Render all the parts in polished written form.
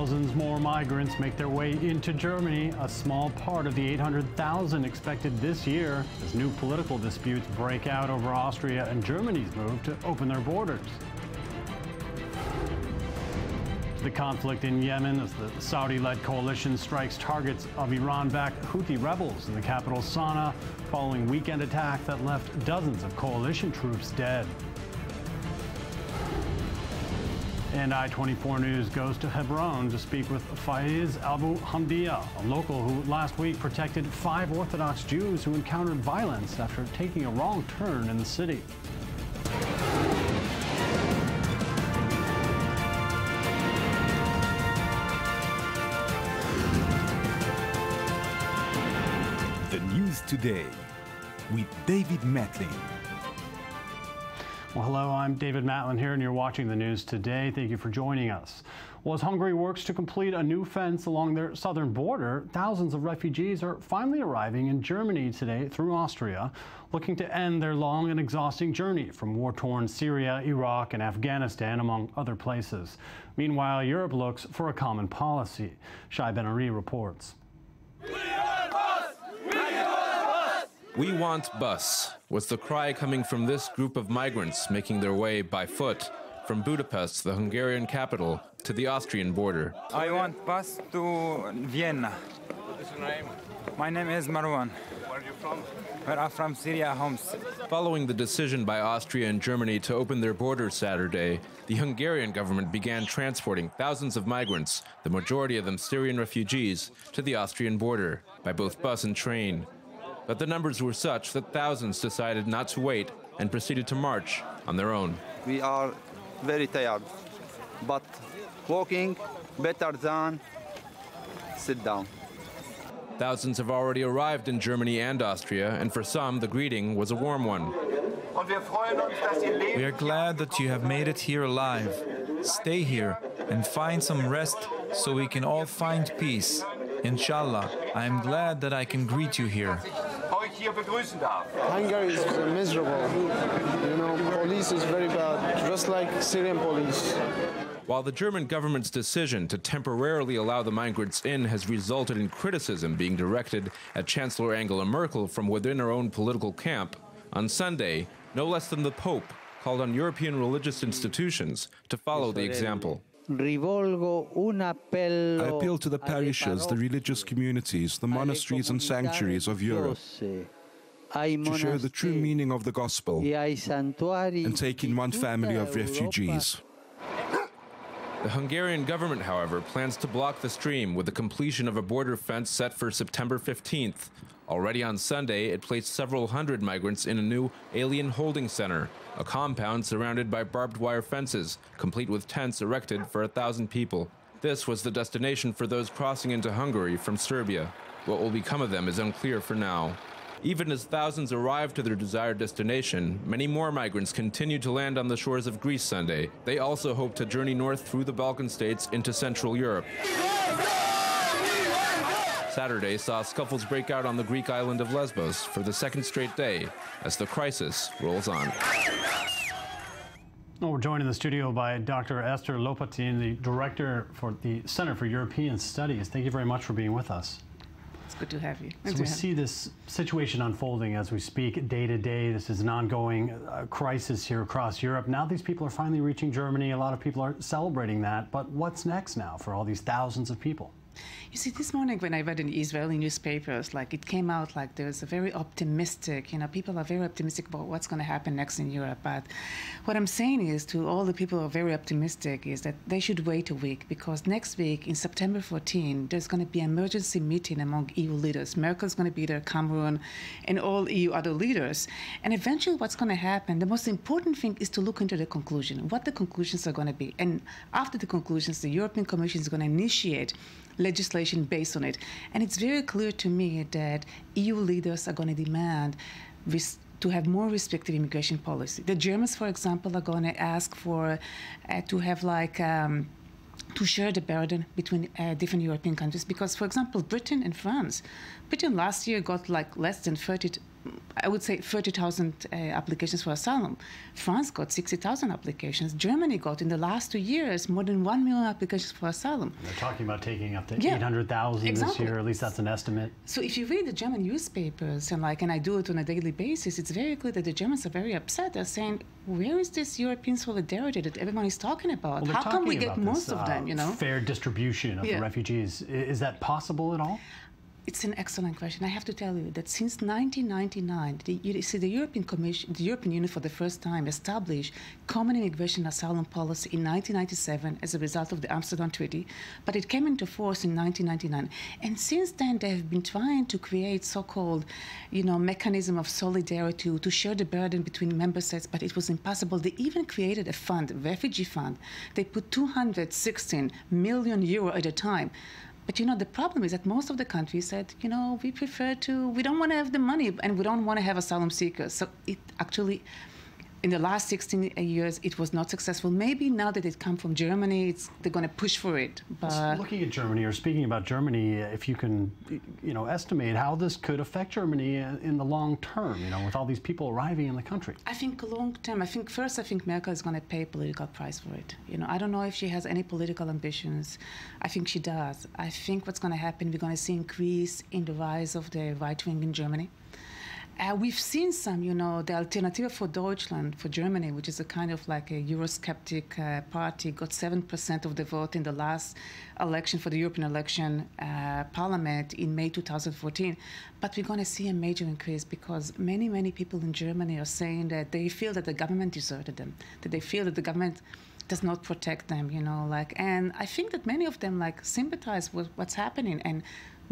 Thousands more migrants make their way into Germany, a small part of the 800,000 expected this year, as new political disputes break out over Austria and Germany's move to open their borders. The conflict in Yemen as the Saudi-led coalition strikes targets of Iran-backed Houthi rebels in the capital Sana'a following weekend attack that left dozens of coalition troops dead. And I-24 News goes to Hebron to speak with Faiz Abu Hamdia, a local who last week protected 5 Orthodox Jews who encountered violence after taking a wrong turn in the city. The News Today with David Matlin. Well, hello, I'm David Matlin here, and you're watching the news today. Thank you for joining us. Well, as Hungary works to complete a new fence along their southern border, thousands of refugees are finally arriving in Germany today through Austria, looking to end their long and exhausting journey from war-torn Syria, Iraq, and Afghanistan, among other places. Meanwhile, Europe looks for a common policy. Shai Ben-Ari reports. "We want bus" was the cry coming from this group of migrants making their way by foot from Budapest, the Hungarian capital, to the Austrian border. I want bus to Vienna. What is your name? My name is Marwan. Where are you from? I'm from Syria, Homs. Following the decision by Austria and Germany to open their borders Saturday, the Hungarian government began transporting thousands of migrants, the majority of them Syrian refugees, to the Austrian border by both bus and train. But the numbers were such that thousands decided not to wait and proceeded to march on their own. We are very tired, but walking better than sit down. Thousands have already arrived in Germany and Austria, and for some, the greeting was a warm one. We are glad that you have made it here alive. Stay here and find some rest so we can all find peace. Inshallah, I am glad that I can greet you here. Hungary is miserable. You know, police is very bad, just like Syrian police. While the German government's decision to temporarily allow the migrants in has resulted in criticism being directed at Chancellor Angela Merkel from within her own political camp, on Sunday, no less than the Pope called on European religious institutions to follow the example. I appeal to the parishes, the religious communities, the monasteries and sanctuaries of Europe to show the true meaning of the gospel and take in one family of refugees. The Hungarian government, however, plans to block the stream with the completion of a border fence set for September 15th. Already on Sunday, it placed several hundred migrants in a new alien holding center, a compound surrounded by barbed wire fences, complete with tents erected for 1,000 people. This was the destination for those crossing into Hungary from Serbia. What will become of them is unclear for now. Even as thousands arrive to their desired destination, many more migrants continue to land on the shores of Greece Sunday. They also hope to journey north through the Balkan states into Central Europe. Saturday saw scuffles break out on the Greek island of Lesbos for the second straight day as the crisis rolls on. Well, we're joined in the studio by Dr. Esther Lopatin, the Director for the Center for European Studies. Thank you very much for being with us. It's good to have you. So we see this situation unfolding as we speak day to day. This is an ongoing crisis here across Europe. Now these people are finally reaching Germany. A lot of people are celebrating that. But what's next now for all these thousands of people? You see, this morning when I read in Israeli newspapers, like it came out like there's a very optimistic, people are very optimistic about what's going to happen next in Europe. But what I'm saying is to all the people who are very optimistic is that they should wait a week, because next week, in September 14, there's going to be an emergency meeting among EU leaders. Merkel's going to be there, Cameroon, and all EU other leaders. And eventually what's going to happen, the most important thing is to look into the conclusion, what the conclusions are going to be. And after the conclusions, the European Commission is going to initiate legislation based on it. And it's very clear to me that EU leaders are going to demand to have more restrictive immigration policy. The Germans, for example, are going to ask for to have to share the burden between different European countries. Because, for example, Britain and France. Britain last year got less than I would say 30,000 applications for asylum. France got 60,000 applications. Germany got, in the last 2 years, more than 1 million applications for asylum. They're talking about taking up to 800,000 this year, at least that's an estimate. So if you read the German newspapers, and I do it on a daily basis, it's very clear that the Germans are very upset. They're saying, where is this European solidarity that everyone is talking about? Well, how come we get most of them, fair distribution of the refugees. Is that possible at all? It's an excellent question. I have to tell you that since 1999, the European Commission, the European Union for the first time established common immigration and asylum policy in 1997 as a result of the Amsterdam Treaty, but it came into force in 1999. And since then, they have been trying to create so-called, mechanism of solidarity to share the burden between member states, but it was impossible. They even created a fund, a refugee fund. They put 216 million euro at a time. But the problem is that most of the countries said, we don't want to have the money and we don't want to have asylum seekers. So it actually, in the last 16 years, it was not successful. Maybe now that it comes from Germany, they're going to push for it. But looking at Germany, or speaking about Germany, if you can, estimate how this could affect Germany in the long term, with all these people arriving in the country. I think long term. I think Merkel is going to pay a political price for it. I don't know if she has any political ambitions. I think she does. I think what's going to happen, we're going to see increase in the rise of the right wing in Germany. We've seen some, the Alternative for Deutschland, for Germany, which is a kind of like a Eurosceptic party, got 7% of the vote in the last election for the European election parliament in May 2014. But we're going to see a major increase because many, many people in Germany are saying that they feel that the government deserted them, that they feel that the government does not protect them, and I think that many of them sympathize with what's happening. And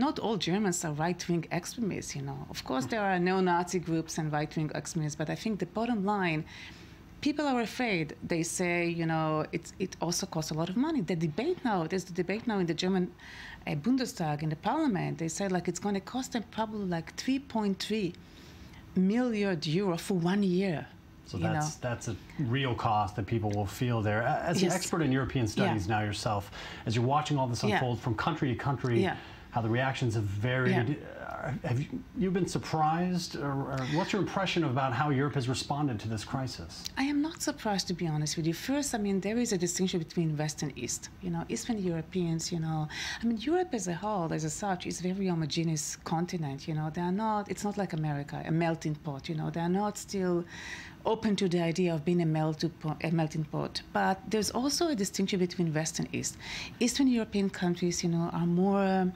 not all Germans are right-wing extremists, Of course, there are neo-Nazi groups and right-wing extremists, but I think the bottom line, people are afraid. They say, it also costs a lot of money. There's the debate now in the German Bundestag, in the parliament. They say, it's going to cost them probably 3.3 million euro for 1 year. So that's a real cost that people will feel there. As an expert in European studies now yourself, as you're watching all this unfold from country to country, how the reactions have varied, have you been surprised, or what's your impression about how Europe has responded to this crisis? I am not surprised, to be honest with you. First, there is a distinction between West and East. Eastern Europeans, Europe as a whole, as such, is a very homogeneous continent. They are not, it's not like America, a melting pot. They are not still open to the idea of being a melting pot. But there's also a distinction between West and East. Eastern European countries, are more,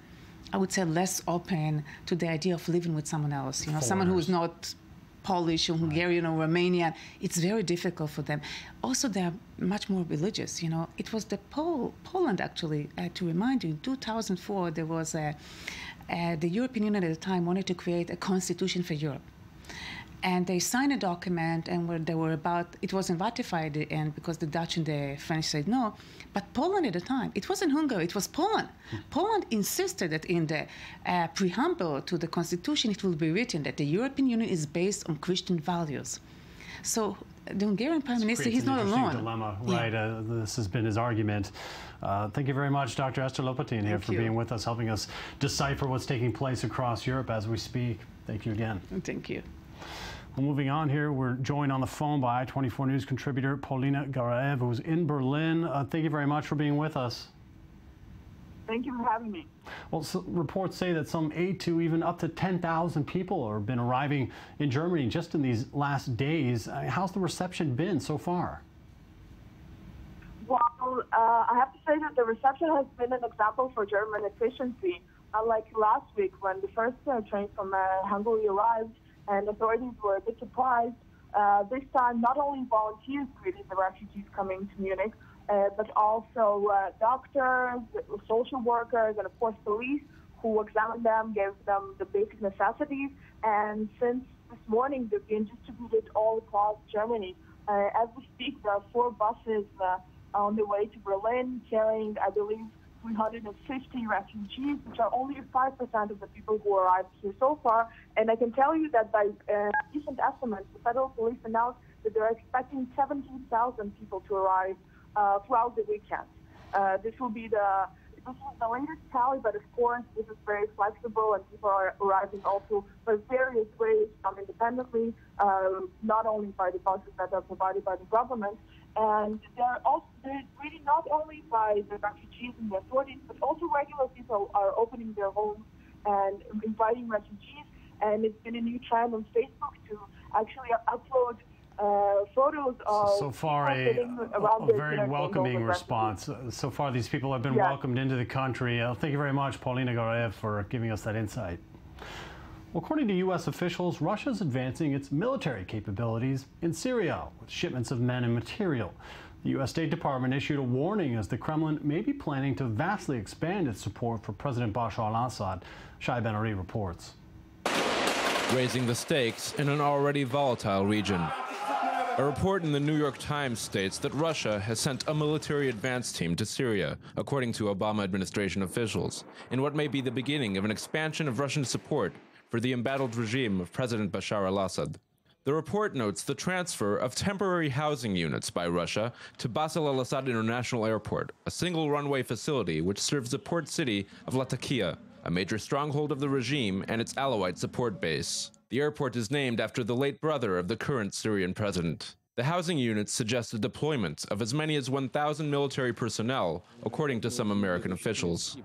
I would say, less open to the idea of living with someone else. Someone who is not Polish or Hungarian or Romanian. It's very difficult for them. Also, they are much more religious. It was the Poland, actually, to remind you, in 2004, there was the European Union at the time wanted to create a constitution for Europe. And they signed a document, and it wasn't ratified at the end because the Dutch and the French said no. But Poland at the time, it wasn't Hungary, it was Poland. Poland insisted that in the preamble to the constitution, it will be written that the European Union is based on Christian values. So the Hungarian Prime Minister, he's not alone. Dilemma, right? This has been his argument. Thank you very much, Dr. Esther Lopatin, here for being with us, helping us decipher what's taking place across Europe as we speak. Thank you again. Thank you. Well, moving on here, we're joined on the phone by I-24 News contributor Paulina Garaev, who's in Berlin. Thank you very much for being with us. Thank you for having me. Well, reports say that some 8 to even up to 10,000 people have been arriving in Germany just in these last days. How's the reception been so far? Well, I have to say that the reception has been an example for German efficiency. Unlike last week when the first train from Hungary arrived, and authorities were a bit surprised. This time, not only volunteers greeted the refugees coming to Munich, but also doctors, social workers, and of course police, who examined them, gave them the basic necessities. And since this morning, they've been distributed all across Germany. As we speak, there are 4 buses on the way to Berlin carrying, I believe, 350 refugees, which are only 5% of the people who arrived here so far. And I can tell you that by recent estimates, the federal police announced that they're expecting 17,000 people to arrive throughout the weekend. This will be the this is the latest tally, but of course this is very flexible and people are arriving also for various ways, some independently, not only by the buses that are provided by the government. And they're really not only by the refugees and the authorities, but also regular people are opening their homes and inviting refugees. And it's been a new trend on Facebook to actually upload photos of so far a very welcoming response. So far these people have been welcomed into the country. Thank you very much, Paulina Goraev, for giving us that insight. Well, according to U.S. officials, Russia is advancing its military capabilities in Syria with shipments of men and material. The U.S. State Department issued a warning as the Kremlin may be planning to vastly expand its support for President Bashar al-Assad. Shai Ben-Ari reports. Raising the stakes in an already volatile region. A report in the New York Times states that Russia has sent a military advance team to Syria, according to Obama administration officials, in what may be the beginning of an expansion of Russian support for the embattled regime of President Bashar al-Assad. The report notes the transfer of temporary housing units by Russia to Bashar al-Assad International Airport, a single runway facility which serves the port city of Latakia, a major stronghold of the regime and its Alawite support base. The airport is named after the late brother of the current Syrian president. The housing units suggest the deployment of as many as 1,000 military personnel, according to some American officials.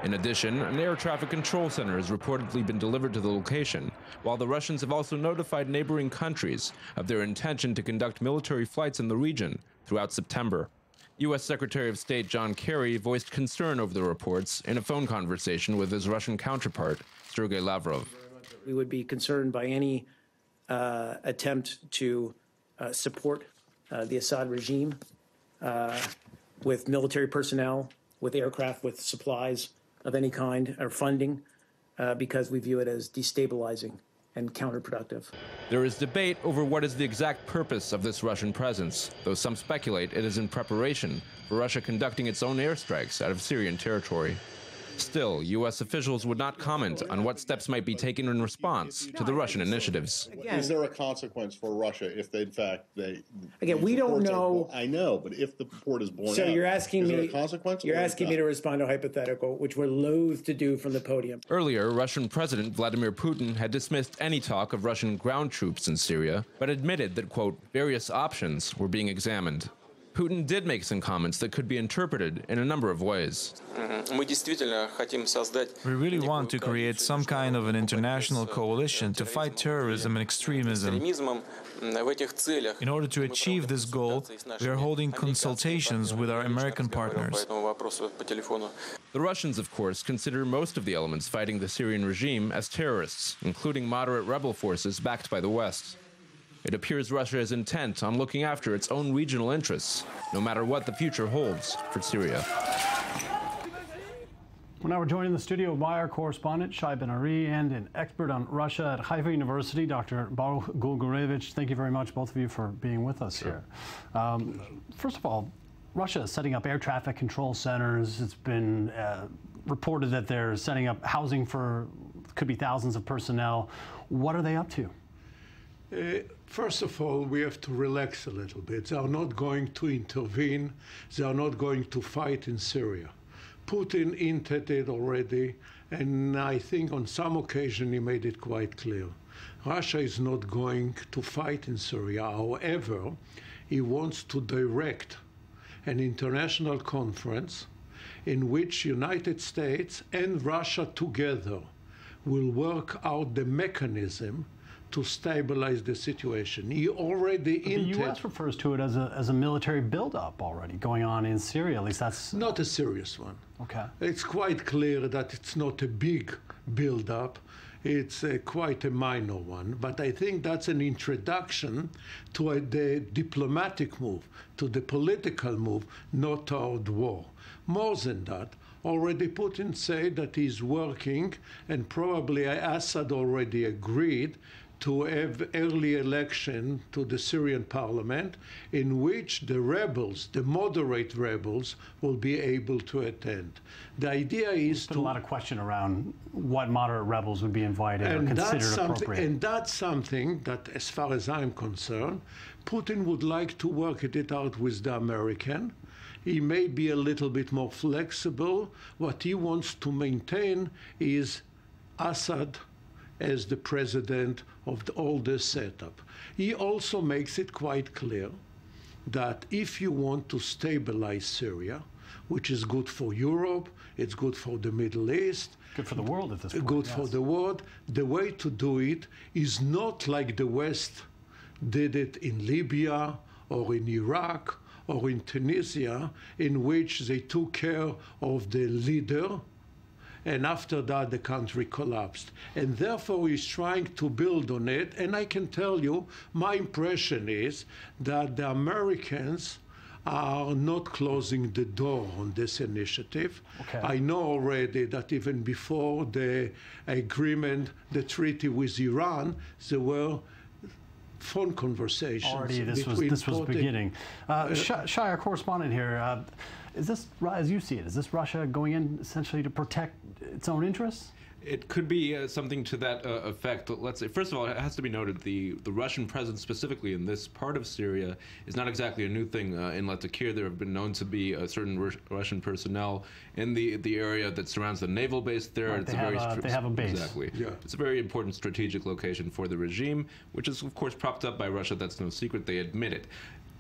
In addition, an air traffic control center has reportedly been delivered to the location, while the Russians have also notified neighboring countries of their intention to conduct military flights in the region throughout September. U.S. Secretary of State John Kerry voiced concern over the reports in a phone conversation with his Russian counterpart, Sergei Lavrov. We would be concerned by any attempt to support the Assad regime with military personnel, with aircraft, with supplies of any kind, or funding, because we view it as destabilizing and counterproductive. There is debate over what is the exact purpose of this Russian presence, though some speculate it is in preparation for Russia conducting its own airstrikes out of Syrian territory. Still, U.S. officials would not comment on what steps might be taken in response to the Russian initiatives. Is there a consequence for Russia if they, in fact, Again, we don't know. I know, but if the port is blown so out, you're asking is me, there a consequence? You're asking me to respond to a hypothetical, which we're loath to do from the podium. Earlier, Russian President Vladimir Putin had dismissed any talk of Russian ground troops in Syria, but admitted that, quote, various options were being examined. Putin did make some comments that could be interpreted in a number of ways. We really want to create some kind of an international coalition to fight terrorism and extremism. In order to achieve this goal, we are holding consultations with our American partners. The Russians, of course, consider most of the elements fighting the Syrian regime as terrorists, including moderate rebel forces backed by the West. It appears Russia is intent on looking after its own regional interests, no matter what the future holds for Syria. Well, now we're joined in the studio by our correspondent, Shai Ben-Ari, and an expert on Russia at Haifa University, Dr. Baruch Gulgurevich. Thank you very much, both of you, for being with us here. First of all, Russia is setting up air traffic control centers. It's been reported that they're setting up housing for, could be thousands of personnel. What are they up to? First of all, we have to relax a little bit. They are not going to intervene. They are not going to fight in Syria. Putin hinted it already, and I think on some occasion he made it quite clear. Russia is not going to fight in Syria. However, he wants to direct an international conference in which United States and Russia together will work out the mechanism to stabilize the situation. He already hinted. The U.S. refers to it as a military buildup already going on in Syria. At least that's not a serious one. Okay. It's quite clear that it's not a big buildup. It's quite a minor one. But I think that's an introduction to the diplomatic move, to the political move, not toward war. More than that, already Putin said that he's working, and probably Assad already agreed, to have early election to the Syrian parliament in which the rebels, the moderate rebels, will be able to attend. The idea is to... a lot of question around what moderate rebels would be invited or considered appropriate. And that's something that, as far as I'm concerned, Putin would like to work it out with the American he may be a little bit more flexible. What he wants to maintain is Assad as the president of all this setup. He also makes it quite clear that if you want to stabilize Syria, which is good for Europe, it's good for the Middle East, good for the world at this point. Good for the world. The way to do it is not like the West did it in Libya or in Iraq or in Tunisia, in which they took care of the leader, and after that the country collapsed. And therefore he's trying to build on it. And I can tell you, my impression is that the Americans are not closing the door on this initiative. Okay. I know already that even before the agreement, the treaty with Iran, there were phone conversations. Already this was beginning. Shai, our correspondent here, is this, as you see it, is this Russia going in essentially to protect its own interests? It could be something to that effect. Let's say, first of all, it has to be noted the Russian presence specifically in this part of Syria is not exactly a new thing. In Latakia, there have been known to be certain Russian personnel in the area that surrounds the naval base there. Right, they have a base. Exactly. Yeah. It's a very important strategic location for the regime, which is, of course, propped up by Russia. That's no secret. They admit it.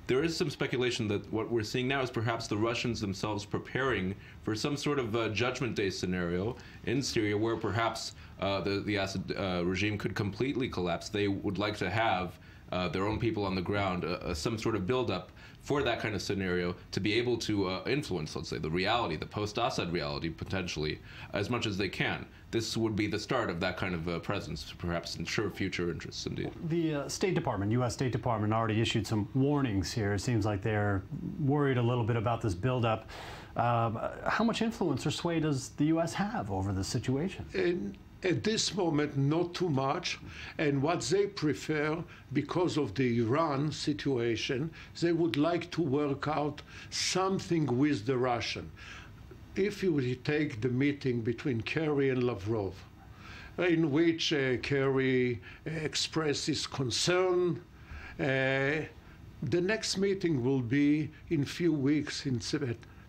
There is some speculation that what we're seeing now is perhaps the Russians themselves preparing for some sort of Judgment Day scenario in Syria where perhaps the Assad regime could completely collapse. They would like to have their own people on the ground, some sort of buildup for that kind of scenario to be able to influence, let's say, the reality, the post-Assad reality, potentially, as much as they can. This would be the start of that kind of presence, perhaps ensure future interests, indeed. The State Department, U.S. State Department, already issued some warnings here. It seems like they're worried a little bit about this buildup. How much influence or sway does the U.S. have over the situation? At this moment, not too much. And what they prefer, because of the Iran situation, they would like to work out something with the Russian. If you take the meeting between Kerry and Lavrov, in which Kerry expresses concern, the next meeting will be in few weeks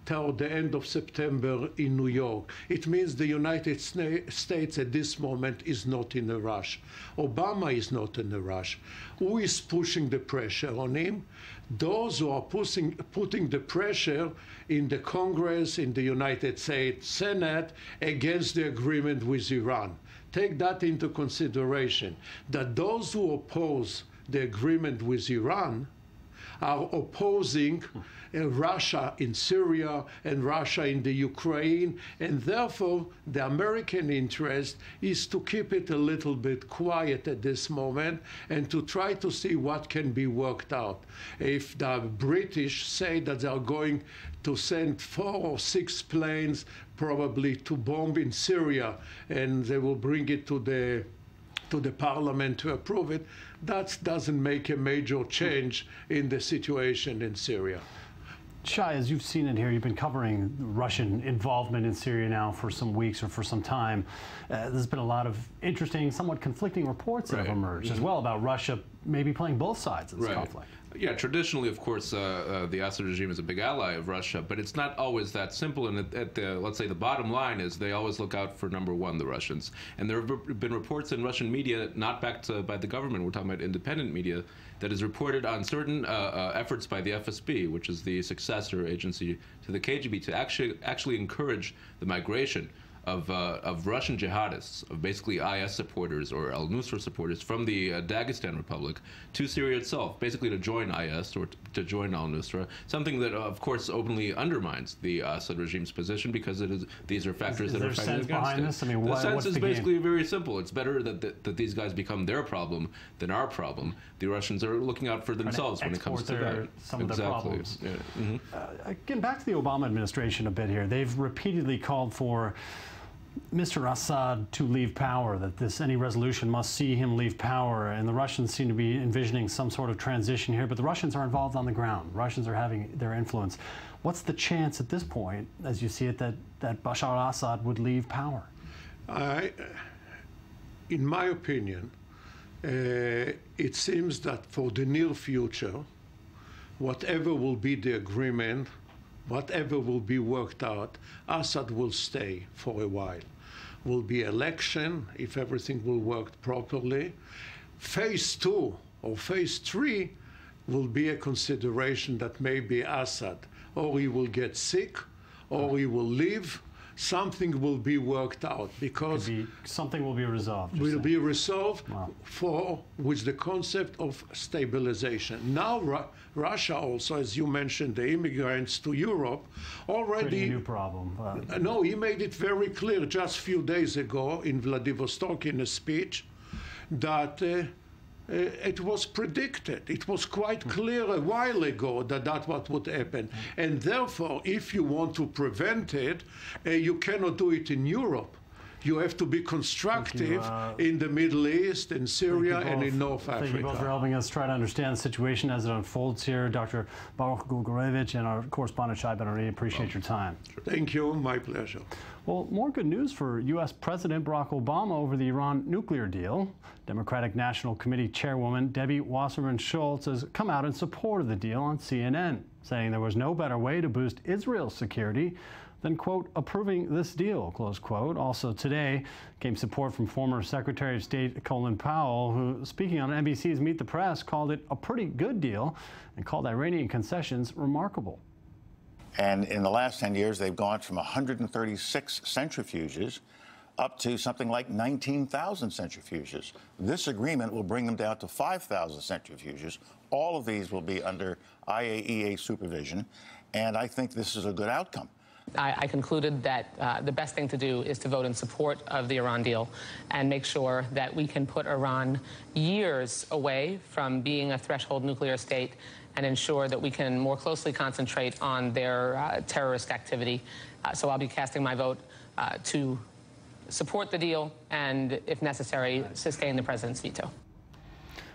toward the end of September in New York. It means the United States at this moment is not in a rush. Obama is not in a rush. Who is pushing the pressure on him? Those who are putting the pressure in the Congress, in the United States Senate, against the agreement with Iran. Take that into consideration, that those who oppose the agreement with Iran are opposing Russia in Syria and Russia in the Ukraine, and therefore the American interest is to keep it a little bit quiet at this moment and to try to see what can be worked out. If the British say that they are going to send 4 or 6 planes probably to bomb in Syria, and they will bring it to the parliament to approve it, that doesn't make a major change in the situation in Syria. Shai, as you've seen it here, you've been covering Russian involvement in Syria now for some weeks or for some time. There's been a lot of interesting, somewhat conflicting reports that have emerged as well about Russia maybe playing both sides of this conflict. Yeah, traditionally, of course, the Assad regime is a big ally of Russia, but it's not always that simple. And let's say the bottom line is they always look out for number one, the Russians. And there have been reports in Russian media, not backed by the government, we're talking about independent media, that has reported on certain efforts by the FSB, which is the successor agency to the KGB, to actually encourage the migration of Russian jihadists, of basically IS supporters or al-Nusra supporters from the Dagestan Republic to Syria itself, basically to join IS or to join al-Nusra, something that, of course, openly undermines the Assad regime's position because these are factors that are fighting against it. This? I mean, the sense is basically very simple. It's better that these guys become their problem than our problem. The Russians are looking out for themselves when it comes to that. Some of their problems. Yeah. Getting back to the Obama administration a bit here, they've repeatedly called for Mr. Assad to leave power, that any resolution must see him leave power, and the Russians seem to be envisioning some sort of transition here, but the Russians are involved on the ground. Russians are having their influence. What's the chance at this point, as you see it, that Bashar al-Assad would leave power? In my opinion, it seems that for the near future, whatever will be the agreement whatever will be worked out, Assad will stay for a while. Will be election if everything will work properly. Phase 2 or phase 3 will be a consideration that maybe Assad, or he will get sick, or he will leave. Something will be worked out because something will be resolved. Will be resolved with the concept of stabilization. Now Russia also, as you mentioned, the immigrants to Europe already. Pretty new problem. No, he made it very clear just a few days ago in Vladivostok in a speech that. It was predicted. It was quite clear a while ago that that's what would happen. And therefore, if you want to prevent it, you cannot do it in Europe. You have to be constructive in the Middle East, in Syria, and in North Africa. Thank you both for helping us try to understand the situation as it unfolds here. Dr. Baruch Gugurevich and our correspondent Shai Ben-Ari, appreciate your time. Thank you. My pleasure. Well, more good news for U.S. President Barack Obama over the Iran nuclear deal. Democratic National Committee Chairwoman Debbie Wasserman Schultz has come out in support of the deal on CNN, saying there was no better way to boost Israel's security than, quote, approving this deal, close quote. Also today came support from former Secretary of State Colin Powell, who, speaking on NBC's Meet the Press, called it a pretty good deal and called Iranian concessions remarkable. And in the last 10 years, they've gone from 136 centrifuges up to something like 19,000 centrifuges. This agreement will bring them down to 5,000 centrifuges. All of these will be under IAEA supervision, and I think this is a good outcome. I concluded that the best thing to do is to vote in support of the Iran deal and make sure that we can put Iran years away from being a threshold nuclear state and ensure that we can more closely concentrate on their terrorist activity. So I'll be casting my vote to support the deal and, if necessary, sustain the president's veto.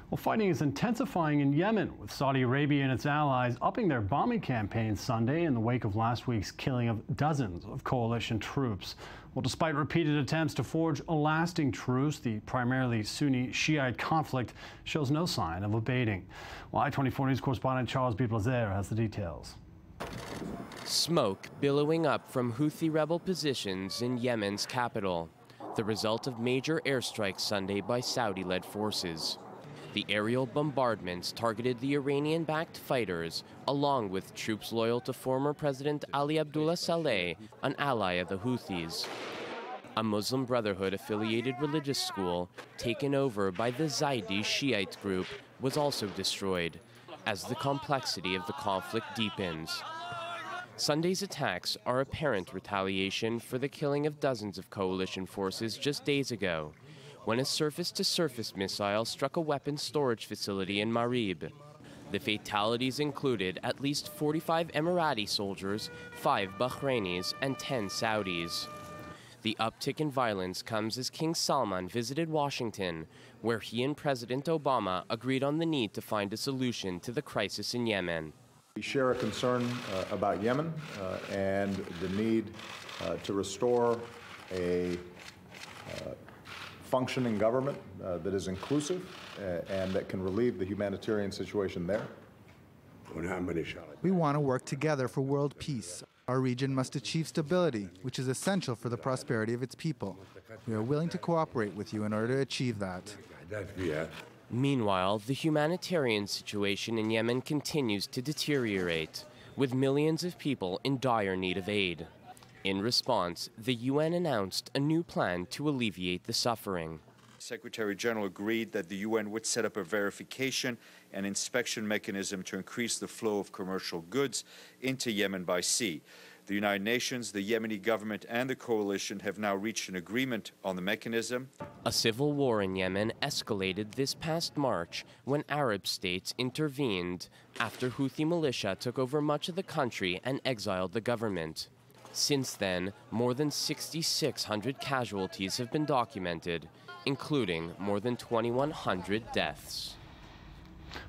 Well, fighting is intensifying in Yemen, with Saudi Arabia and its allies upping their bombing campaign Sunday in the wake of last week's killing of dozens of coalition troops. Well, despite repeated attempts to forge a lasting truce, the primarily Sunni Shiite conflict shows no sign of abating. Well, I-24 News correspondent Charles B. Blazer has the details. Smoke billowing up from Houthi rebel positions in Yemen's capital, the result of major airstrikes Sunday by Saudi-led forces. The aerial bombardments targeted the Iranian-backed fighters, along with troops loyal to former President Ali Abdullah Saleh, an ally of the Houthis. A Muslim Brotherhood-affiliated religious school, taken over by the Zaidi Shiite group, was also destroyed, as the complexity of the conflict deepens. Sunday's attacks are apparent retaliation for the killing of dozens of coalition forces just days ago, when a surface-to-surface missile struck a weapons storage facility in Marib. The fatalities included at least 45 Emirati soldiers, 5 Bahrainis, and 10 Saudis. The uptick in violence comes as King Salman visited Washington, where he and President Obama agreed on the need to find a solution to the crisis in Yemen. We share a concern about Yemen and the need to restore a functioning government that is inclusive and that can relieve the humanitarian situation there. We want to work together for world peace. Our region must achieve stability, which is essential for the prosperity of its people. We are willing to cooperate with you in order to achieve that. Meanwhile, the humanitarian situation in Yemen continues to deteriorate, with millions of people in dire need of aid. In response, the UN announced a new plan to alleviate the suffering. Secretary General agreed that the UN would set up a verification and inspection mechanism to increase the flow of commercial goods into Yemen by sea. The United Nations, the Yemeni government, and the coalition have now reached an agreement on the mechanism. A civil war in Yemen escalated this past March when Arab states intervened after Houthi militia took over much of the country and exiled the government. Since then, more than 6,600 casualties have been documented, including more than 2,100 deaths.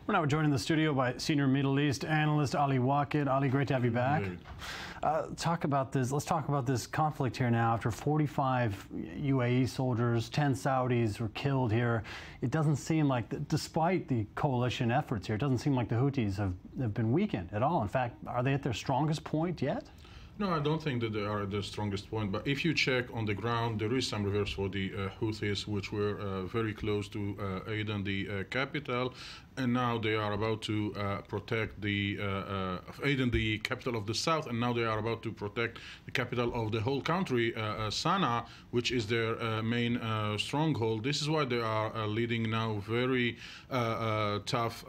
We're now joined in the studio by senior Middle East analyst Ali Waqid. Ali, great to have you back. Talk about this. Let's talk about this conflict here now. After 45 UAE soldiers, 10 Saudis were killed here, it doesn't seem like, despite the coalition efforts here, it doesn't seem like the Houthis have been weakened at all. In fact, are they at their strongest point yet? No, I don't think that they are at the strongest point. But if you check on the ground, there is some reverse for the Houthis, which were very close to Aden, the capital. And now they are about to protect the Aden, the capital of the south, and now they are about to protect the capital of the whole country, Sana'a, which is their main stronghold. This is why they are leading now very tough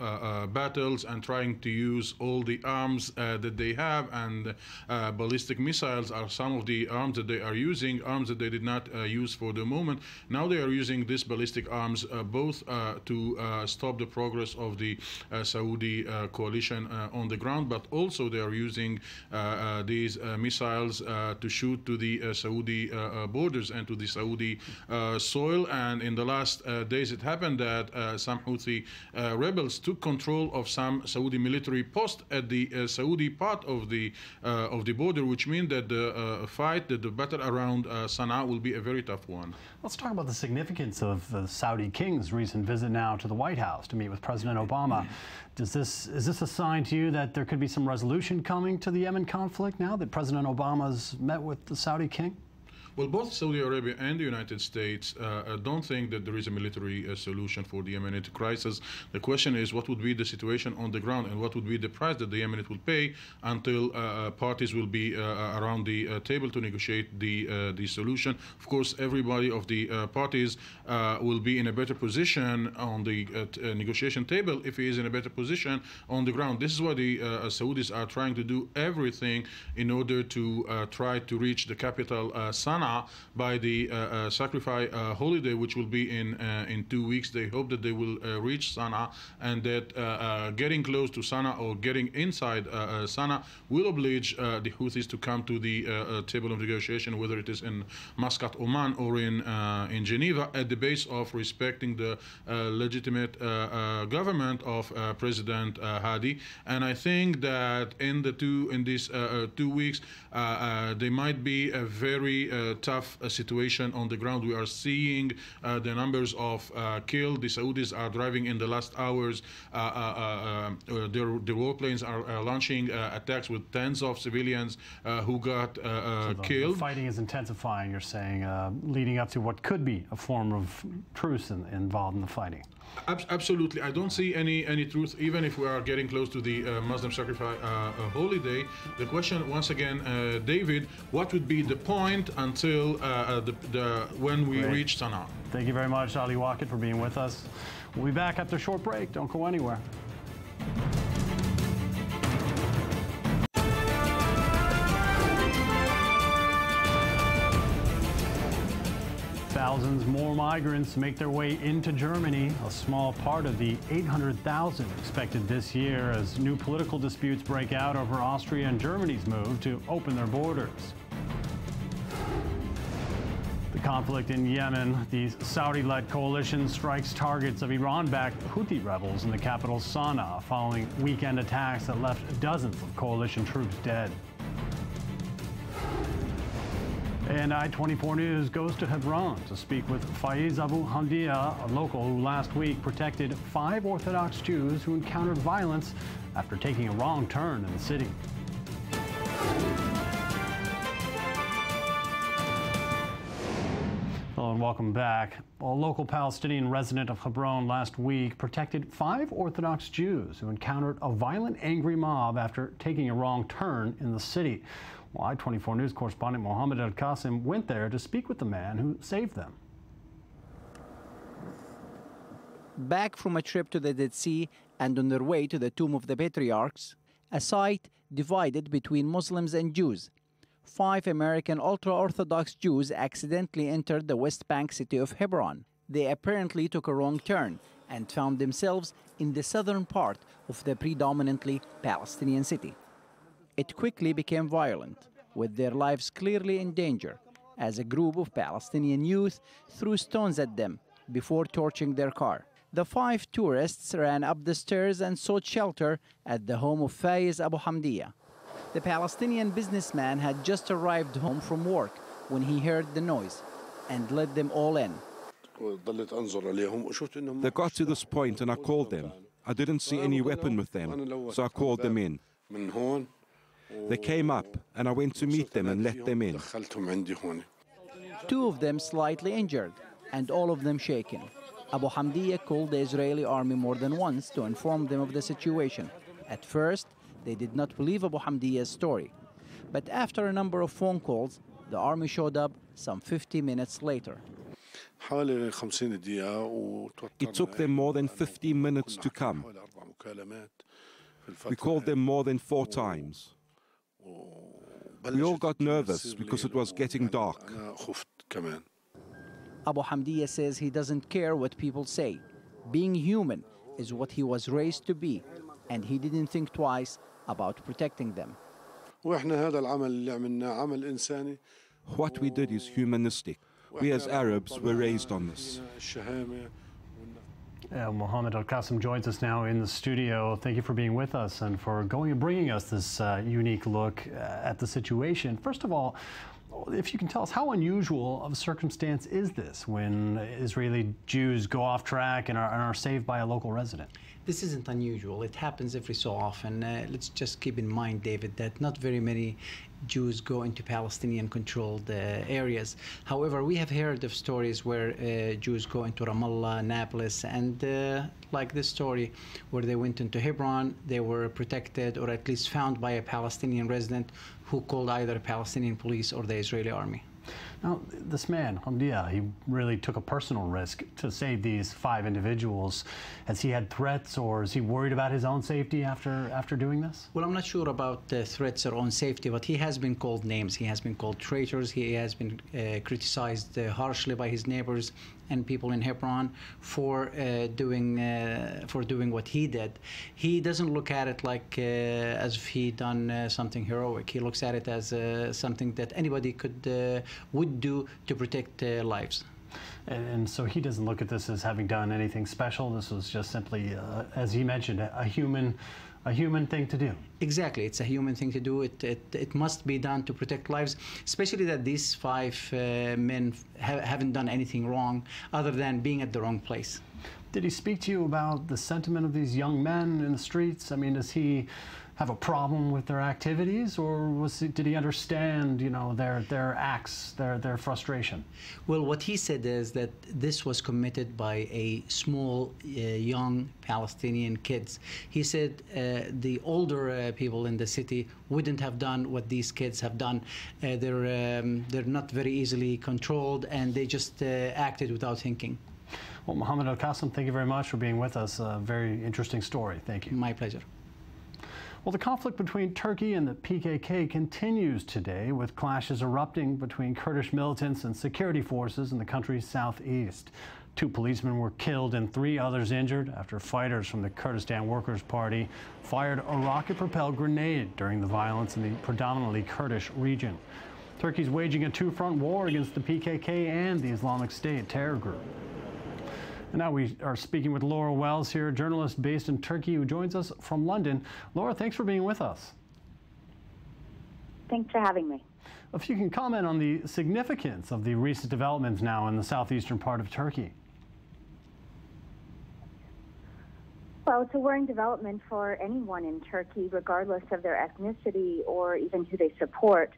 battles and trying to use all the arms that they have, and ballistic missiles are some of the arms that they are using, arms that they did not use for the moment. Now they are using these ballistic arms both to stop the progress of the Saudi coalition on the ground, but also they are using these missiles to shoot to the Saudi borders and to the Saudi soil. And in the last days, it happened that some Houthi rebels took control of some Saudi military posts at the Saudi part of the border, which means that the fight, that the battle around Sana'a will be a very tough one. Let's talk about the significance of the Saudi king's recent visit now to the White House to meet with President Obama. Is this a sign to you that there could be some resolution coming to the Yemen conflict now that President Obama's met with the Saudi king? Well, both Saudi Arabia and the United States don't think that there is a military solution for the Yemenite crisis. The question is, what would be the situation on the ground and what would be the price that the Yemenite will pay until parties will be around the table to negotiate the solution. Of course, everybody of the parties will be in a better position on the negotiation table if he is in a better position on the ground. This is why the Saudis are trying to do everything in order to try to reach the capital, Sana'a, by the sacrifice holiday, which will be in 2 weeks. They hope that they will reach Sana'a, and that getting close to Sana'a or getting inside Sana'a will oblige the Houthis to come to the table of negotiation, whether it is in Muscat, Oman, or in Geneva, at the base of respecting the legitimate government of President Hadi. And I think that in these 2 weeks, there might be a very tough situation on the ground. We are seeing the numbers of killed. The Saudis are driving in the last hours. Their warplanes are launching attacks with tens of civilians who got killed. The fighting is intensifying, you're saying, leading up to what could be a form of truce involved in the fighting. Absolutely. I don't see any truth, even if we are getting close to the Muslim sacrifice holiday. The question, once again, David, what would be the point until when we reach Sana'a? Thank you very much, Ali Waqid, for being with us. We'll be back after a short break. Don't go anywhere. Thousands more migrants make their way into Germany, a small part of the 800,000 expected this year as new political disputes break out over Austria and Germany's move to open their borders. The conflict in Yemen, the Saudi-led coalition strikes targets of Iran-backed Houthi rebels in the capital Sana'a following weekend attacks that left dozens of coalition troops dead. And I-24 News goes to Hebron to speak with Faiz Abu Hamdia, a local who last week protected 5 Orthodox Jews who encountered violence after taking a wrong turn in the city. Hello and welcome back. Well, a local Palestinian resident of Hebron last week protected 5 Orthodox Jews who encountered a violent, angry mob after taking a wrong turn in the city. Well, I-24 News correspondent Mohammed Al-Qasim went there to speak with the man who saved them. Back from a trip to the Dead Sea and on their way to the Tomb of the Patriarchs, a site divided between Muslims and Jews, 5 American ultra-Orthodox Jews accidentally entered the West Bank city of Hebron. They apparently took a wrong turn and found themselves in the southern part of the predominantly Palestinian city. It quickly became violent, with their lives clearly in danger, as a group of Palestinian youth threw stones at them before torching their car. The 5 tourists ran up the stairs and sought shelter at the home of Faiz Abu Hamdia. The Palestinian businessman had just arrived home from work when he heard the noise and let them all in. They got to this point and I called them. I didn't see any weapon with them, so I called them in. They came up and I went to meet them and let them in. 2 of them slightly injured and all of them shaken. Abu Hamdiya called the Israeli army more than once to inform them of the situation. At first, they did not believe Abu Hamdiya's story. But after a number of phone calls, the army showed up some 50 minutes later. It took them more than 15 minutes to come. We called them more than 4 times. We all got nervous because it was getting dark. Abu Hamdiya says he doesn't care what people say. Being human is what he was raised to be, and he didn't think twice about protecting them. What we did is humanistic. We as Arabs were raised on this. Mohammed Al-Qasim joins us now in the studio. Thank you for being with us and for bringing us this unique look at the situation. First of all, if you can tell us, how unusual of a circumstance is this when Israeli Jews go off track and are saved by a local resident? This isn't unusual. It happens every so often. Let's just keep in mind, David, that not very many Jews go into Palestinian-controlled areas. However, we have heard of stories where Jews go into Ramallah, Nablus, and like this story where they went into Hebron, they were protected or at least found by a Palestinian resident who called either Palestinian police or the Israeli army. Now, this man, Hamdiya, he really took a personal risk to save these 5 individuals. Has he had threats, or is he worried about his own safety after doing this? Well, I'm not sure about threats or own safety, but he has been called names. He has been called traitors. He has been criticized harshly by his neighbors and people in Hebron for doing what he did. He doesn't look at it like as if he done something heroic. He looks at it as something that anybody would do to protect lives. And so he doesn't look at this as having done anything special. This was just simply, as he mentioned, a human thing to do. Exactly, it's a human thing to do. It must be done to protect lives, especially that these 5 men haven't done anything wrong other than being at the wrong place. Did he speak to you about the sentiment of these young men in the streets? I mean, does he have a problem with their activities, or did he understand, you know, their acts, their frustration? Well, what he said is that this was committed by a small, young Palestinian kids. He said the older people in the city wouldn't have done what these kids have done. They're not very easily controlled, and they just acted without thinking. Well, Mohammed Al-Qasim, thank you very much for being with us. A very interesting story. Thank you. My pleasure. Well, the conflict between Turkey and the PKK continues today, with clashes erupting between Kurdish militants and security forces in the country's southeast. 2 policemen were killed and 3 others injured after fighters from the Kurdistan Workers' Party fired a rocket-propelled grenade during the violence in the predominantly Kurdish region. Turkey's waging a 2-front war against the PKK and the Islamic State terror group. And now we are speaking with Laura Wells here, a journalist based in Turkey who joins us from London. Laura, thanks for being with us. Thanks for having me. If you can comment on the significance of the recent developments now in the southeastern part of Turkey. Well, it's a worrying development for anyone in Turkey, regardless of their ethnicity or even who they support.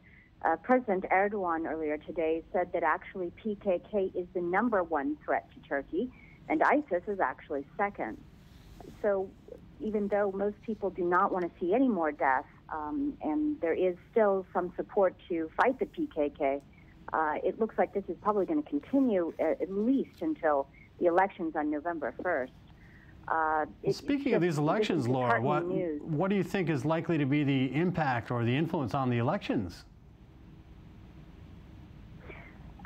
President Erdogan earlier today said that actually PKK is the #1 threat to Turkey, and ISIS is actually second. So even though most people do not want to see any more death, and there is still some support to fight the PKK, it looks like this is probably going to continue at least until the elections on November 1st. Speaking of these elections, Laura, what do you think is likely to be the impact or the influence on the elections?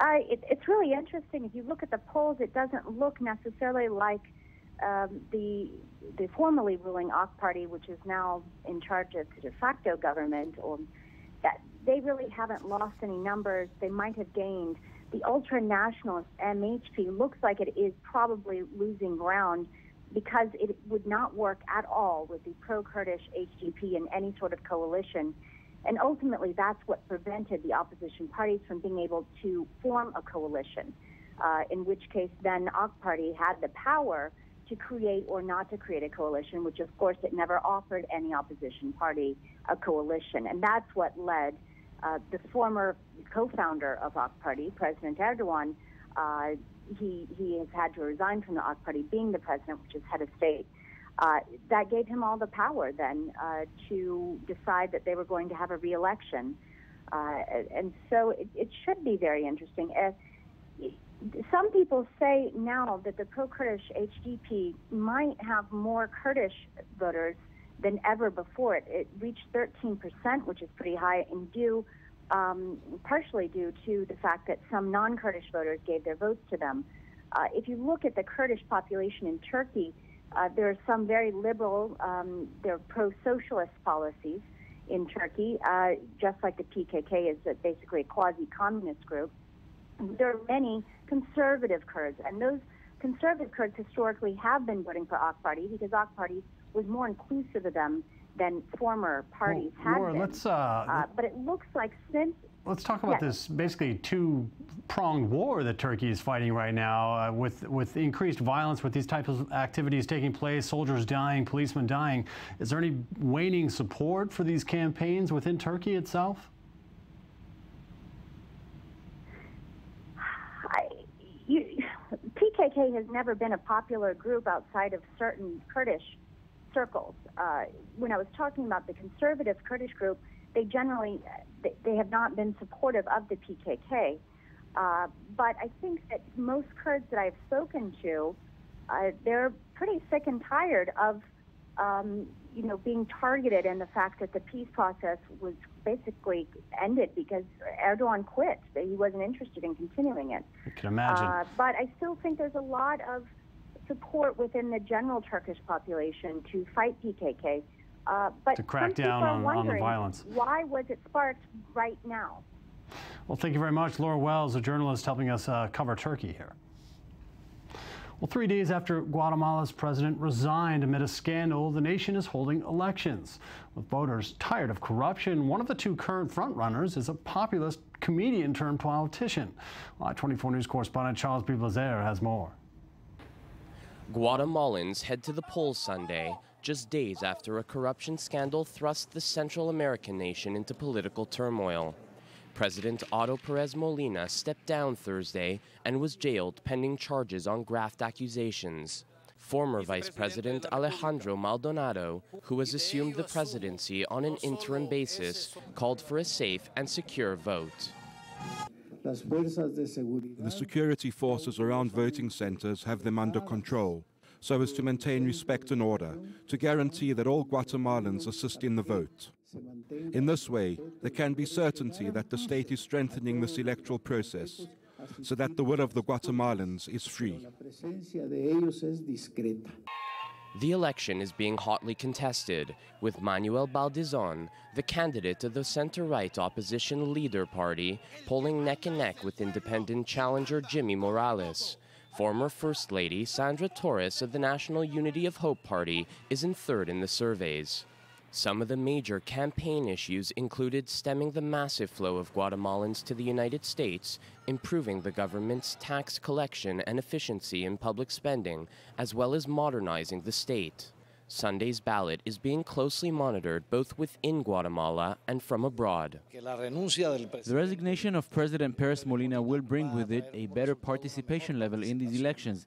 It's really interesting. If you look at the polls, it doesn't look necessarily like the formerly ruling AK Party, which is now in charge of the de facto government, or that they really haven't lost any numbers. They might have gained. The ultra-nationalist MHP looks like it is probably losing ground because it would not work at all with the pro-Kurdish HDP in any sort of coalition. And ultimately, that's what prevented the opposition parties from being able to form a coalition, in which case then AK Party had the power to create or not to create a coalition, which of course it never offered any opposition party a coalition. And that's what led the former co-founder of AK Party, President Erdogan, he has had to resign from the AK Party, being the president, which is head of state. That gave him all the power then to decide that they were going to have a re-election. And so it should be very interesting. Some people say now that the pro-Kurdish HDP might have more Kurdish voters than ever before. It reached 13%, which is pretty high, and partially due to the fact that some non-Kurdish voters gave their votes to them. If you look at the Kurdish population in Turkey, there are some very liberal, they're pro-socialist policies in Turkey, just like the PKK is basically a quasi-communist group. There are many conservative Kurds, and those conservative Kurds historically have been voting for AK Party because AK Party was more inclusive of them than former parties had been. But it looks like since... Let's talk about this basically two-pronged war that Turkey is fighting right now, with increased violence, with these types of activities taking place, soldiers dying, policemen dying. Is there any waning support for these campaigns within Turkey itself? PKK has never been a popular group outside of certain Kurdish circles. When I was talking about the conservative Kurdish group, they generally they have not been supportive of the PKK. But I think that most Kurds that I've spoken to, they're pretty sick and tired of being targeted, and the fact that the peace process was basically ended because Erdogan quit. He wasn't interested in continuing it. I can imagine. But I still think there's a lot of support within the general Turkish population to fight PKK. But to crack down on the violence. Why was it sparked right now? Well, thank you very much. Laura Wells, a journalist helping us cover Turkey here. Well, 3 days after Guatemala's president resigned amid a scandal, the nation is holding elections. With voters tired of corruption, one of the two current frontrunners is a populist comedian turned politician. Live 24 News correspondent Charles B. Blazer has more. Guatemalans head to the polls Sunday, just days after a corruption scandal thrust the Central American nation into political turmoil. President Otto Perez Molina stepped down Thursday and was jailed pending charges on graft accusations. Former Vice President Alejandro Maldonado, who has assumed the presidency on an interim basis, called for a safe and secure vote. The security forces around voting centers have them under control, so as to maintain respect and order, to guarantee that all Guatemalans assist in the vote. In this way, there can be certainty that the state is strengthening this electoral process, so that the will of the Guatemalans is free. The election is being hotly contested, with Manuel Baldizon, the candidate of the center-right opposition Leader Party, polling neck and neck with independent challenger Jimmy Morales. Former First Lady Sandra Torres of the National Unity of Hope Party is in third in the surveys. Some of the major campaign issues included stemming the massive flow of Guatemalans to the United States, improving the government's tax collection and efficiency in public spending, as well as modernizing the state. Sunday's ballot is being closely monitored both within Guatemala and from abroad. The resignation of President Perez Molina will bring with it a better participation level in these elections.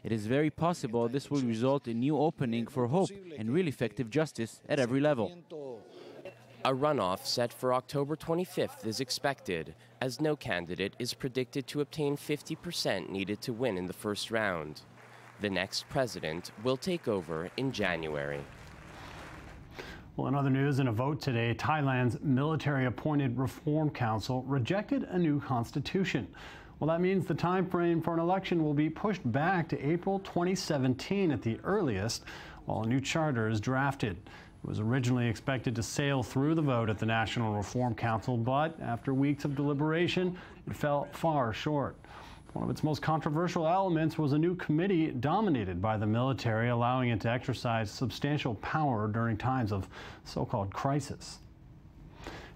It is very possible this will result in new opening for hope and real effective justice at every level. A runoff set for October 25th is expected, as no candidate is predicted to obtain 50% needed to win in the first round. The next president will take over in January. Well, in other news, in a vote today, Thailand's military-appointed Reform Council rejected a new constitution. Well, that means the time frame for an election will be pushed back to April 2017 at the earliest, while a new charter is drafted. It was originally expected to sail through the vote at the National Reform Council, but after weeks of deliberation, it fell far short. One of its most controversial elements was a new committee dominated by the military, allowing it to exercise substantial power during times of so-called crisis.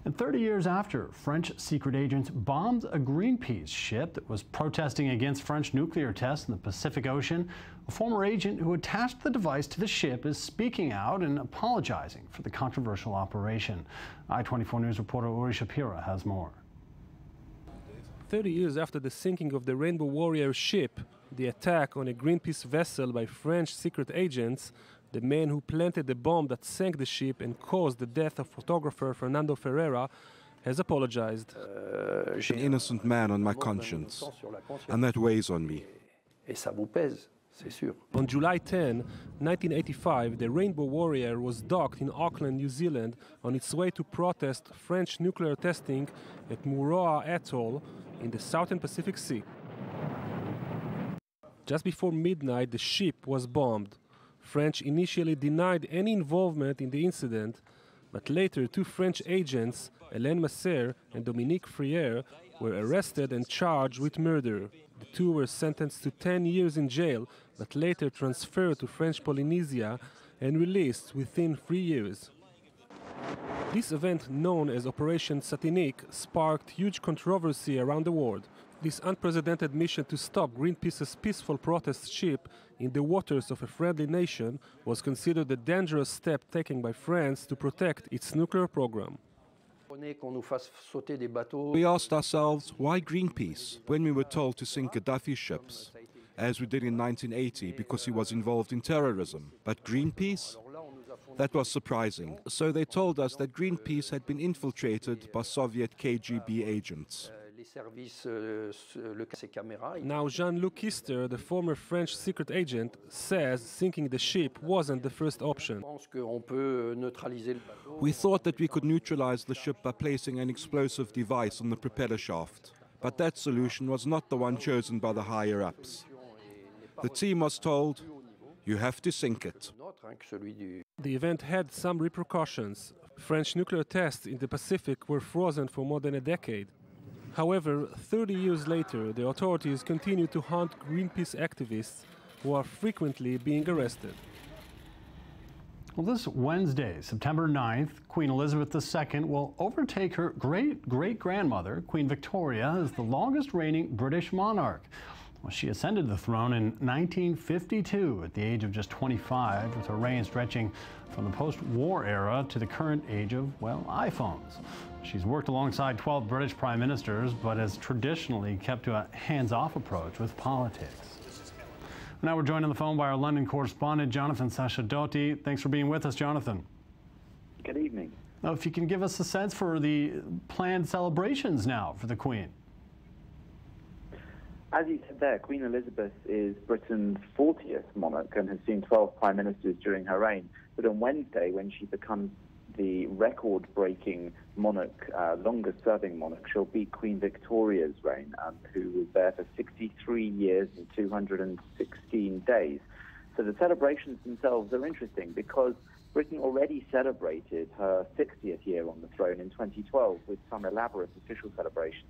And 30 years after French secret agents bombed a Greenpeace ship that was protesting against French nuclear tests in the Pacific Ocean, a former agent who attached the device to the ship is speaking out and apologizing for the controversial operation. I-24 News reporter Uri Shapira has more. 30 years after the sinking of the Rainbow Warrior ship, the attack on a Greenpeace vessel by French secret agents, the man who planted the bomb that sank the ship and caused the death of photographer Fernando Ferreira has apologized. An innocent man on my conscience, and that weighs on me. On July 10, 1985, the Rainbow Warrior was docked in Auckland, New Zealand, on its way to protest French nuclear testing at Muroa Atoll in the southern Pacific Sea. Just before midnight, the ship was bombed. French initially denied any involvement in the incident, but later two French agents, Hélène Masser and Dominique Friere, were arrested and charged with murder. The two were sentenced to 10 years in jail, but later transferred to French Polynesia and released within 3 years. This event, known as Operation Satinique, sparked huge controversy around the world. This unprecedented mission to stop Greenpeace's peaceful protest ship in the waters of a friendly nation was considered a dangerous step taken by France to protect its nuclear program. We asked ourselves, why Greenpeace, when we were told to sink Gaddafi's ships, as we did in 1980 because he was involved in terrorism. But Greenpeace? That was surprising. So they told us that Greenpeace had been infiltrated by Soviet KGB agents. Now Jean-Luc Kister, the former French secret agent, says sinking the ship wasn't the first option. We thought that we could neutralize the ship by placing an explosive device on the propeller shaft, but that solution was not the one chosen by the higher-ups. The team was told, you have to sink it. The event had some repercussions. French nuclear tests in the Pacific were frozen for more than a decade. However, 30 years later, the authorities continue to hunt Greenpeace activists who are frequently being arrested. Well, this Wednesday, September 9th, Queen Elizabeth II will overtake her great-great-grandmother, Queen Victoria, as the longest-reigning British monarch. Well, she ascended the throne in 1952 at the age of just 25, with her reign stretching from the post-war era to the current age of, well, iPhones. She's worked alongside 12 British prime ministers, but has traditionally kept to a hands-off approach with politics. Now we're joined on the phone by our London correspondent, Jonathan Sacerdoti. Thanks for being with us, Jonathan. Good evening. Now, if you can give us a sense for the planned celebrations now for the Queen. As you said there, Queen Elizabeth is Britain's 40th monarch and has seen 12 prime ministers during her reign. But on Wednesday, when she becomes the record-breaking monarch, longest-serving monarch, she'll beat Queen Victoria's reign, who was there for 63 years and 216 days. So the celebrations themselves are interesting because Britain already celebrated her 60th year on the throne in 2012 with some elaborate official celebrations.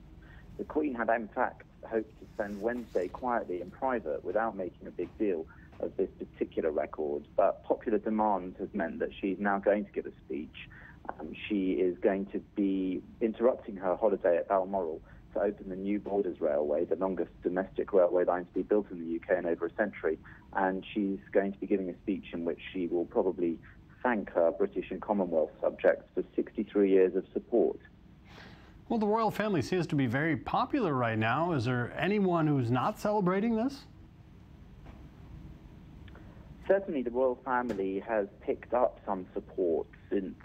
The Queen had, in fact, hoped to spend Wednesday quietly in private without making a big deal of this particular record, but popular demand has meant that she's now going to give a speech. She is going to be interrupting her holiday at Balmoral to open the new Borders Railway, the longest domestic railway line to be built in the UK in over a century, and she's going to be giving a speech in which she will probably thank her British and Commonwealth subjects for 63 years of support. Well, the royal family seems to be very popular right now. Is there anyone who's not celebrating this? Certainly the royal family has picked up some support since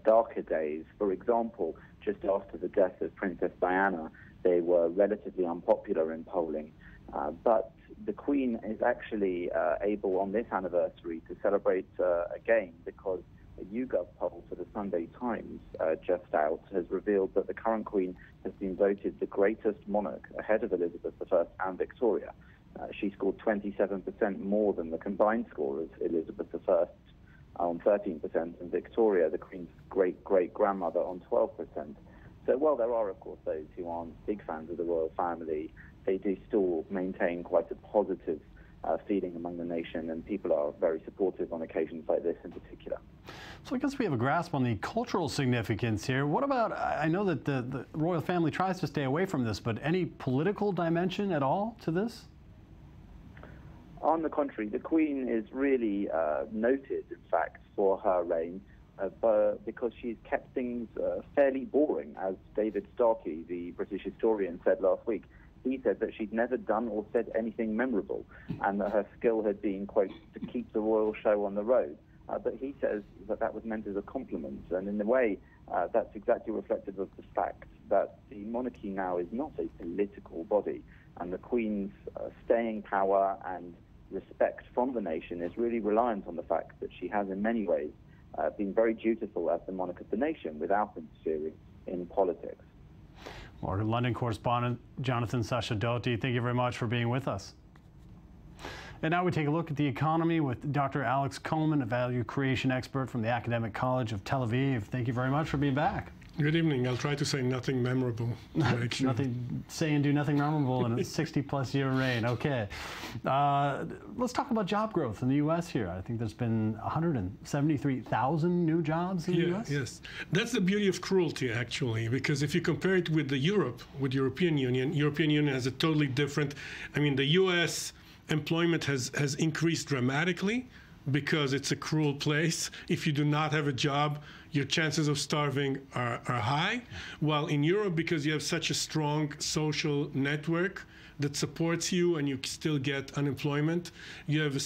darker days. For example, just after the death of Princess Diana, they were relatively unpopular in polling. But the Queen is actually able on this anniversary to celebrate again, because a YouGov poll for the Sunday Times just out has revealed that the current Queen has been voted the greatest monarch, ahead of Elizabeth I and Victoria. She scored 27% more than the combined score of Elizabeth I on 13% and Victoria, the Queen's great-great-grandmother, on 12%. So while there are, of course, those who aren't big fans of the royal family, they do still maintain quite a positive feeling among the nation, and people are very supportive on occasions like this in particular. So I guess we have a grasp on the cultural significance here. What about, I know that the royal family tries to stay away from this, but any political dimension at all to this? On the contrary, the Queen is really noted, in fact, for her reign because she's kept things fairly boring, as David Starkey, the British historian, said last week. He said that she'd never done or said anything memorable, and that her skill had been, quote, to keep the royal show on the road. But he says that that was meant as a compliment, and in a way, that's exactly reflective of the fact that the monarchy now is not a political body, and the Queen's staying power and respect from the nation is really reliant on the fact that she has, in many ways, been very dutiful as the monarch of the nation without interfering in politics. Our London correspondent Jonathan Sachadoti, thank you very much for being with us. And now we take a look at the economy with Dr. Alex Coleman, a value creation expert from the Academic College of Tel Aviv. Thank you very much for being back. Good evening. I'll try to say nothing memorable. Say and do nothing memorable in a 60-plus year reign. Okay. Let's talk about job growth in the U.S. here. I think there's been 173,000 new jobs in the U.S. Yes. That's the beauty of cruelty, actually, because if you compare it with European Union has a totally different, I mean, the U.S. employment has increased dramatically because it's a cruel place. If you do not have a job, your chances of starving are high. While in Europe, because you have such a strong social network that supports you and you still get unemployment, you have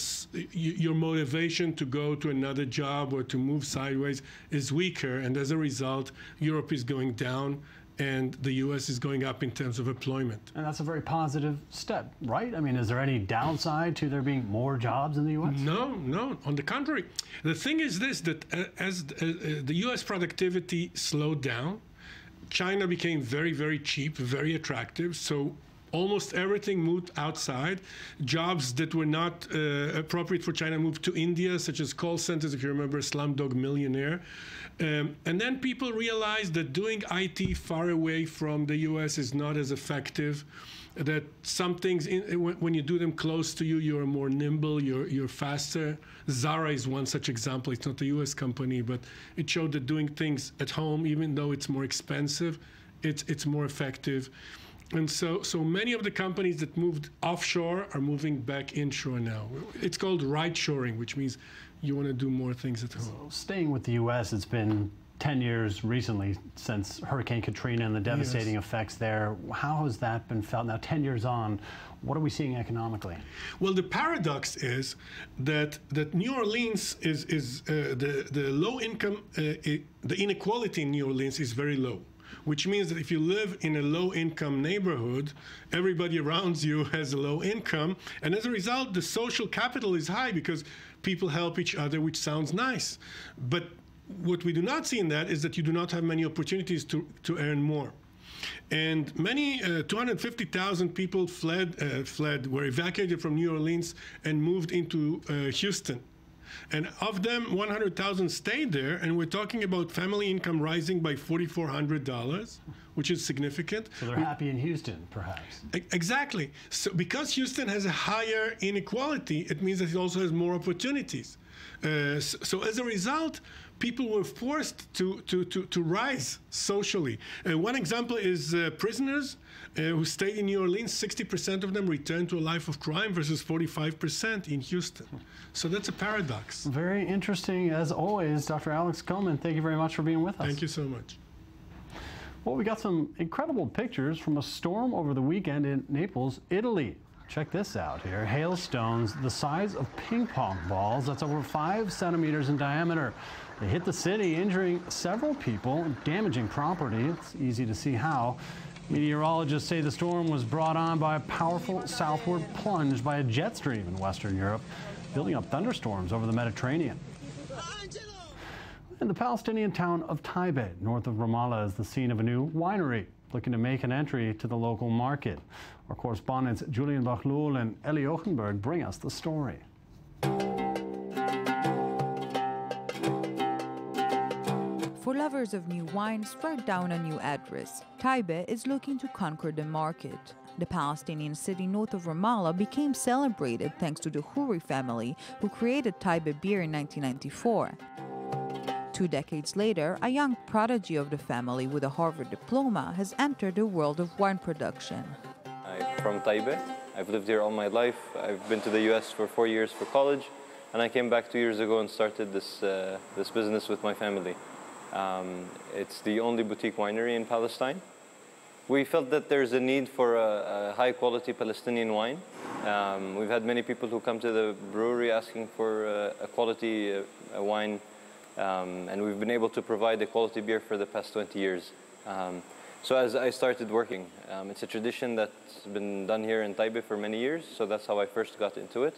your motivation to go to another job or to move sideways is weaker. And as a result, Europe is going down and the U.S. is going up in terms of employment. And that's a very positive step, right? I mean, is there any downside to there being more jobs in the U.S.? No. On the contrary. The thing is this, that as the U.S. productivity slowed down, China became very, very cheap, very attractive. So almost everything moved outside. Jobs that were not appropriate for China moved to India, such as call centers, if you remember Slumdog Millionaire. And then people realized that doing IT far away from the U.S. is not as effective, that some things, when you do them close to you, you're more nimble, you're faster. Zara is one such example. It's not a U.S. company, but it showed that doing things at home, even though it's more expensive, it's more effective. And so many of the companies that moved offshore are moving back inshore now. It's called right-shoring, which means you want to do more things at home. So staying with the U.S., it's been 10 years recently since Hurricane Katrina and the devastating effects there. How has that been felt? Now, 10 years on, what are we seeing economically? Well, the paradox is that New Orleans is the low income, the inequality in New Orleans is very low, which means that if you live in a low-income neighborhood, everybody around you has a low income, and as a result, the social capital is high because people help each other, which sounds nice. But what we do not see in that is that you do not have many opportunities to earn more. And many, 250,000 people were evacuated from New Orleans and moved into Houston. And of them, 100,000 stayed there, and we're talking about family income rising by $4,400, which is significant. So they're happy in Houston, perhaps. Exactly. So because Houston has a higher inequality, it means that it also has more opportunities. So as a result, people were forced to rise socially. One example is prisoners who stayed in New Orleans. 60% of them returned to a life of crime versus 45% in Houston. So that's a paradox. Very interesting, as always. Dr. Alex Coleman, thank you very much for being with us. Thank you so much. Well, we got some incredible pictures from a storm over the weekend in Naples, Italy. Check this out here. Hailstones the size of ping pong balls. That's over 5 centimeters in diameter. They hit the city, injuring several people, damaging property. It's easy to see how. Meteorologists say the storm was brought on by a powerful southward plunge by a jet stream in Western Europe, building up thunderstorms over the Mediterranean. And the Palestinian town of Taibe, north of Ramallah, is the scene of a new winery looking to make an entry to the local market. Our correspondents Julian Bachlul and Eli Ochenberg bring us the story. For lovers of new wines, write down a new address. Taibe is looking to conquer the market. The Palestinian city north of Ramallah became celebrated thanks to the Khoury family, who created Taiba beer in 1994. 2 decades later, a young prodigy of the family with a Harvard diploma has entered the world of wine production. I'm from Taiba. I've lived here all my life. I've been to the US for 4 years for college, and I came back 2 years ago and started this business with my family. It's the only boutique winery in Palestine. We felt that there's a need for a high-quality Palestinian wine. We've had many people who come to the brewery asking for a quality wine, and we've been able to provide a quality beer for the past 20 years. So as I started working, it's a tradition that's been done here in Taiba for many years, so that's how I first got into it.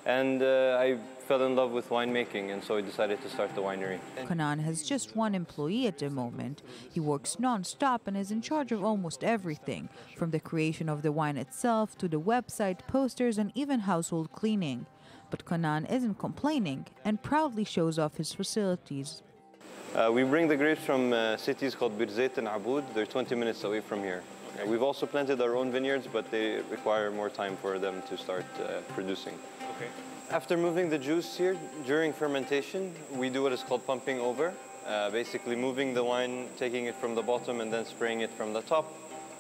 And I fell in love with winemaking, and so I decided to start the winery. Kanan has just 1 employee at the moment. He works non-stop and is in charge of almost everything, from the creation of the wine itself to the website, posters, and even household cleaning. But Kanan isn't complaining and proudly shows off his facilities. We bring the grapes from cities called Birzeit and Aboud. They're 20 minutes away from here. We've also planted our own vineyards, but they require more time for them to start producing. Okay. After moving the juice here, during fermentation, we do what is called pumping over. Basically moving the wine, taking it from the bottom and then spraying it from the top,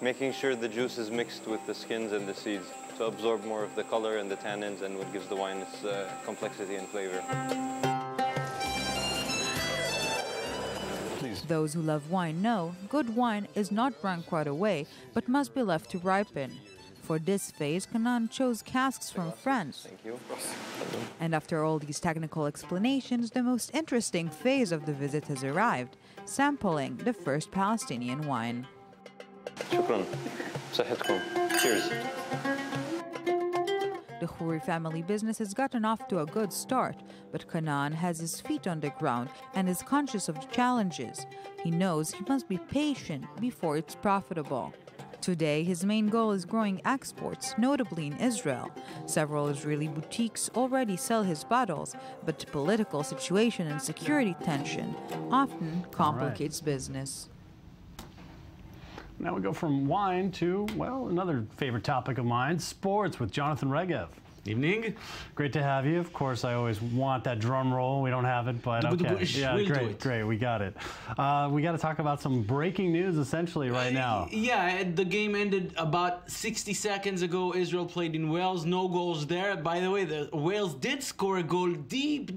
making sure the juice is mixed with the skins and the seeds to absorb more of the color and the tannins and what gives the wine its complexity and flavor. Those who love wine know good wine is not drunk right away, but must be left to ripen. For this phase, Kanan chose casks from France. Thank you. And after all these technical explanations, the most interesting phase of the visit has arrived, sampling the first Palestinian wine. Shukran. Sahetkum. Cheers. The Khoury family business has gotten off to a good start, but Kanan has his feet on the ground and is conscious of the challenges. He knows he must be patient before it's profitable. Today, his main goal is growing exports, notably in Israel. Several Israeli boutiques already sell his bottles, but the political situation and security tension often complicates business. Now we go from wine to, well, another favorite topic of mine, sports with Jonathan Regev. Evening. Great to have you. Of course, I always want that drum roll. We don't have it, but okay. Yeah, great. We got it. We got to talk about some breaking news, essentially, right now. Yeah, the game ended about 60 seconds ago. Israel played in Wales. No goals there. By the way, the Wales did score a goal deep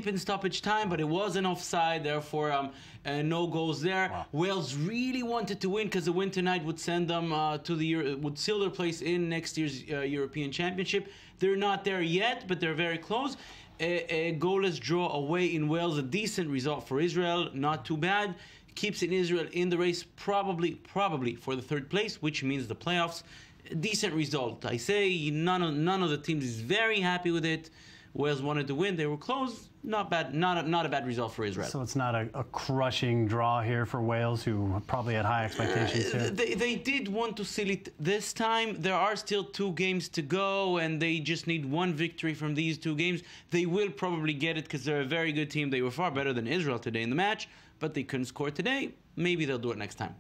in stoppage time, but it was an offside. Therefore, no goals there. Wow. Wales really wanted to win because the win tonight would send them would seal their place in next year's European Championship. They're not there yet, but they're very close. A goalless draw away in Wales, a decent result for Israel, not too bad. Keeps Israel in the race probably for the 3rd place, which means the playoffs. A decent result. I say none of the teams is very happy with it. Wales wanted to win. They were close. Not bad. Not a bad result for Israel. So it's not a crushing draw here for Wales, who probably had high expectations here. They did want to seal it this time. There are still 2 games to go, and they just need 1 victory from these 2 games. They will probably get it because they're a very good team. They were far better than Israel today in the match, but they couldn't score today. Maybe they'll do it next time.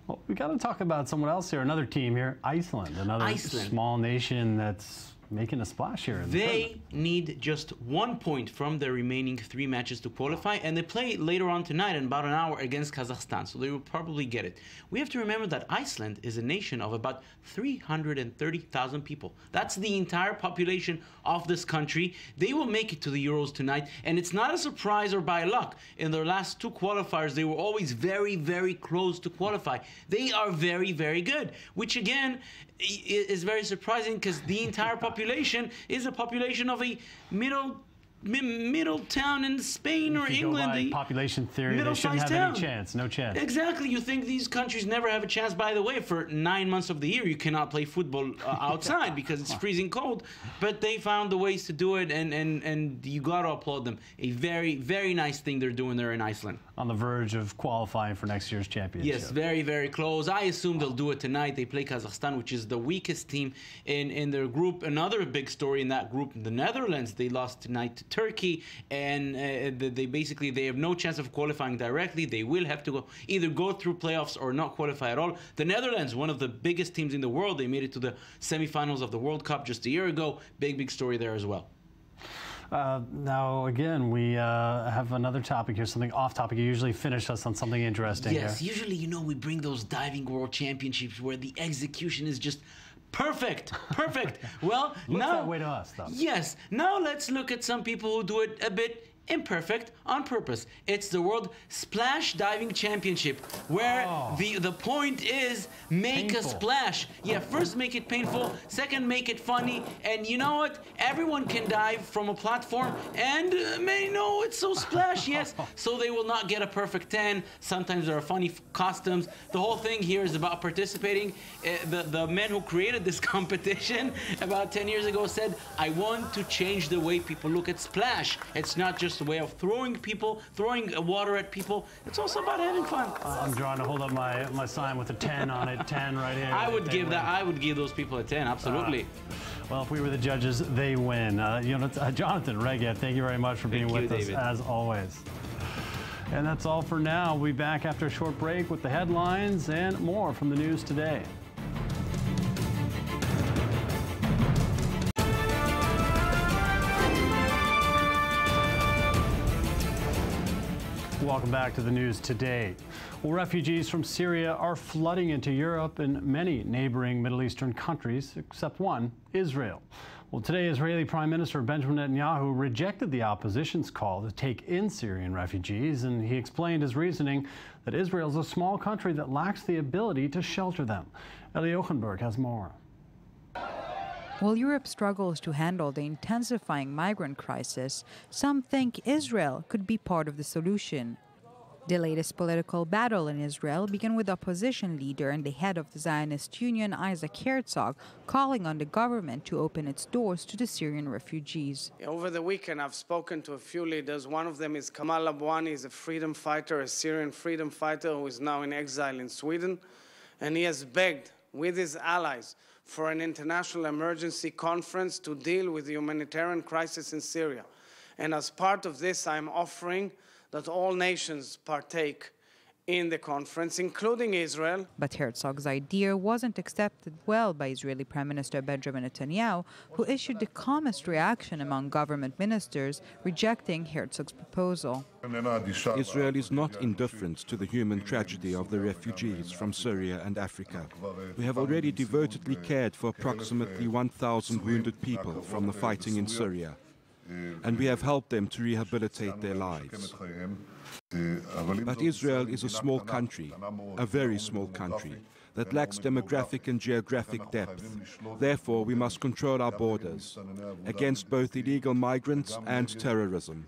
Well, we got to talk about someone else here. Another team here, Iceland. Another small nation that's making a splash here. They need just 1 point from their remaining 3 matches to qualify, and they play later on tonight in about an hour against Kazakhstan, so they will probably get it. We have to remember that Iceland is a nation of about 330,000 people. That's the entire population of this country. They will make it to the Euros tonight, and it's not a surprise or by luck. In their last 2 qualifiers, they were always very, very close to qualify. They are very, very good, which again is very surprising because the entire population is a population of a middle town in Spain or England. Go by population theory, they shouldn't have any chance. No chance. Exactly. You think these countries never have a chance. By the way, for 9 months of the year, you cannot play football outside because it's freezing cold. But they found the ways to do it, and you got to applaud them. A very, very nice thing they're doing there in Iceland. on the verge of qualifying for next year's championship. Yes, very, very close. I assume they'll do it tonight. They play Kazakhstan, which is the weakest team in their group. Another big story in that group, the Netherlands, they lost tonight to Turkey, and they have no chance of qualifying directly. They will have to either go through playoffs or not qualify at all. The Netherlands, one of the biggest teams in the world, they made it to the semifinals of the World Cup just a year ago. Big story there as well. Now, again, we have another topic here, something off topic. You usually finish us on something interesting Yes, here. usually, you know, we bring those diving world championships where the execution is just perfect. Well, Looks now that way to us, though. Yes. Now let's look at some people who do it a bit imperfect on purpose. It's the World Splash Diving Championship, where the point is make a splash. Yeah, first make it painful, second make it funny, and you know what? Everyone can dive from a platform and may know it's so splash, yes. So they will not get a perfect 10. Sometimes there are funny costumes. The whole thing here is about participating. The men who created this competition about 10 years ago said, I want to change the way people look at splash. It's not just a way of throwing water at people. It's also about having fun. I'm trying to hold up my sign with a 10 on it, 10 right here. I would give those people a 10, absolutely. Well, if we were the judges, they win. Jonathan Regev, thank you very much for being with us, as always. And that's all for now. We'll be back after a short break with the headlines and more from the news today. Welcome back to the news today. Well, refugees from Syria are flooding into Europe and many neighboring Middle Eastern countries, except one, Israel. Well, today, Israeli Prime Minister Benjamin Netanyahu rejected the opposition's call to take in Syrian refugees, and he explained his reasoning that Israel is a small country that lacks the ability to shelter them. Eli Ochenberg has more. While Europe struggles to handle the intensifying migrant crisis, some think Israel could be part of the solution. The latest political battle in Israel began with opposition leader and the head of the Zionist Union, Isaac Herzog, calling on the government to open its doors to the Syrian refugees. Over the weekend, I've spoken to a few leaders. One of them is Kamal Abwani. He's a freedom fighter, a Syrian freedom fighter who is now in exile in Sweden. And he has begged with his allies for an international emergency conference to deal with the humanitarian crisis in Syria. And as part of this, I'm offering that all nations partake in the conference, including Israel. But Herzog's idea wasn't accepted well by Israeli Prime Minister Benjamin Netanyahu, who issued the calmest reaction among government ministers, rejecting Herzog's proposal. Israel is not indifferent to the human tragedy of the refugees from Syria and Africa. We have already devotedly cared for approximately 1,000 wounded people from the fighting in Syria, and we have helped them to rehabilitate their lives. But Israel is a small country, a very small country, that lacks demographic and geographic depth. Therefore, we must control our borders against both illegal migrants and terrorism.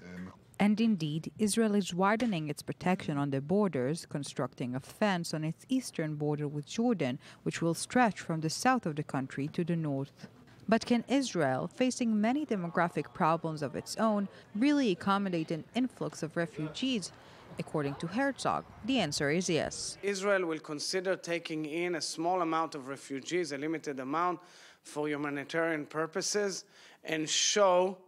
And indeed, Israel is widening its protection on the borders, constructing a fence on its eastern border with Jordan, which will stretch from the south of the country to the north. But can Israel, facing many demographic problems of its own, really accommodate an influx of refugees? According to Herzog, the answer is yes. Israel will consider taking in a small amount of refugees, a limited amount, for humanitarian purposes, and show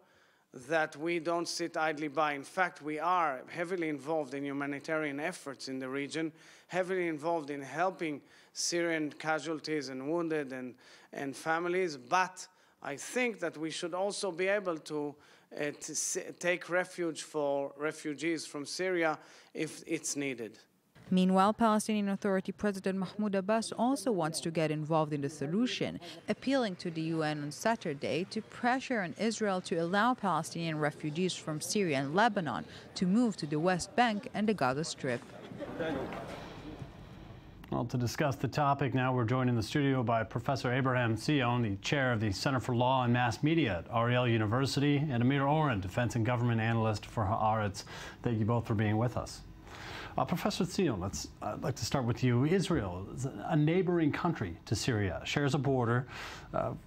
that we don't sit idly by. In fact, we are heavily involved in humanitarian efforts in the region, heavily involved in helping Syrian casualties and wounded and families, but I think that we should also be able to take refuge for refugees from Syria if it's needed. Meanwhile, Palestinian Authority President Mahmoud Abbas also wants to get involved in the solution, appealing to the UN on Saturday to pressure on Israel to allow Palestinian refugees from Syria and Lebanon to move to the West Bank and the Gaza Strip. Well, to discuss the topic now, we're joined in the studio by Professor Abraham Sion, the chair of the Center for Law and Mass Media at Ariel University, and Amir Oren, defense and government analyst for Haaretz. Thank you both for being with us. Professor Zion, I'd like to start with you. Israel is a neighboring country to Syria, shares a border.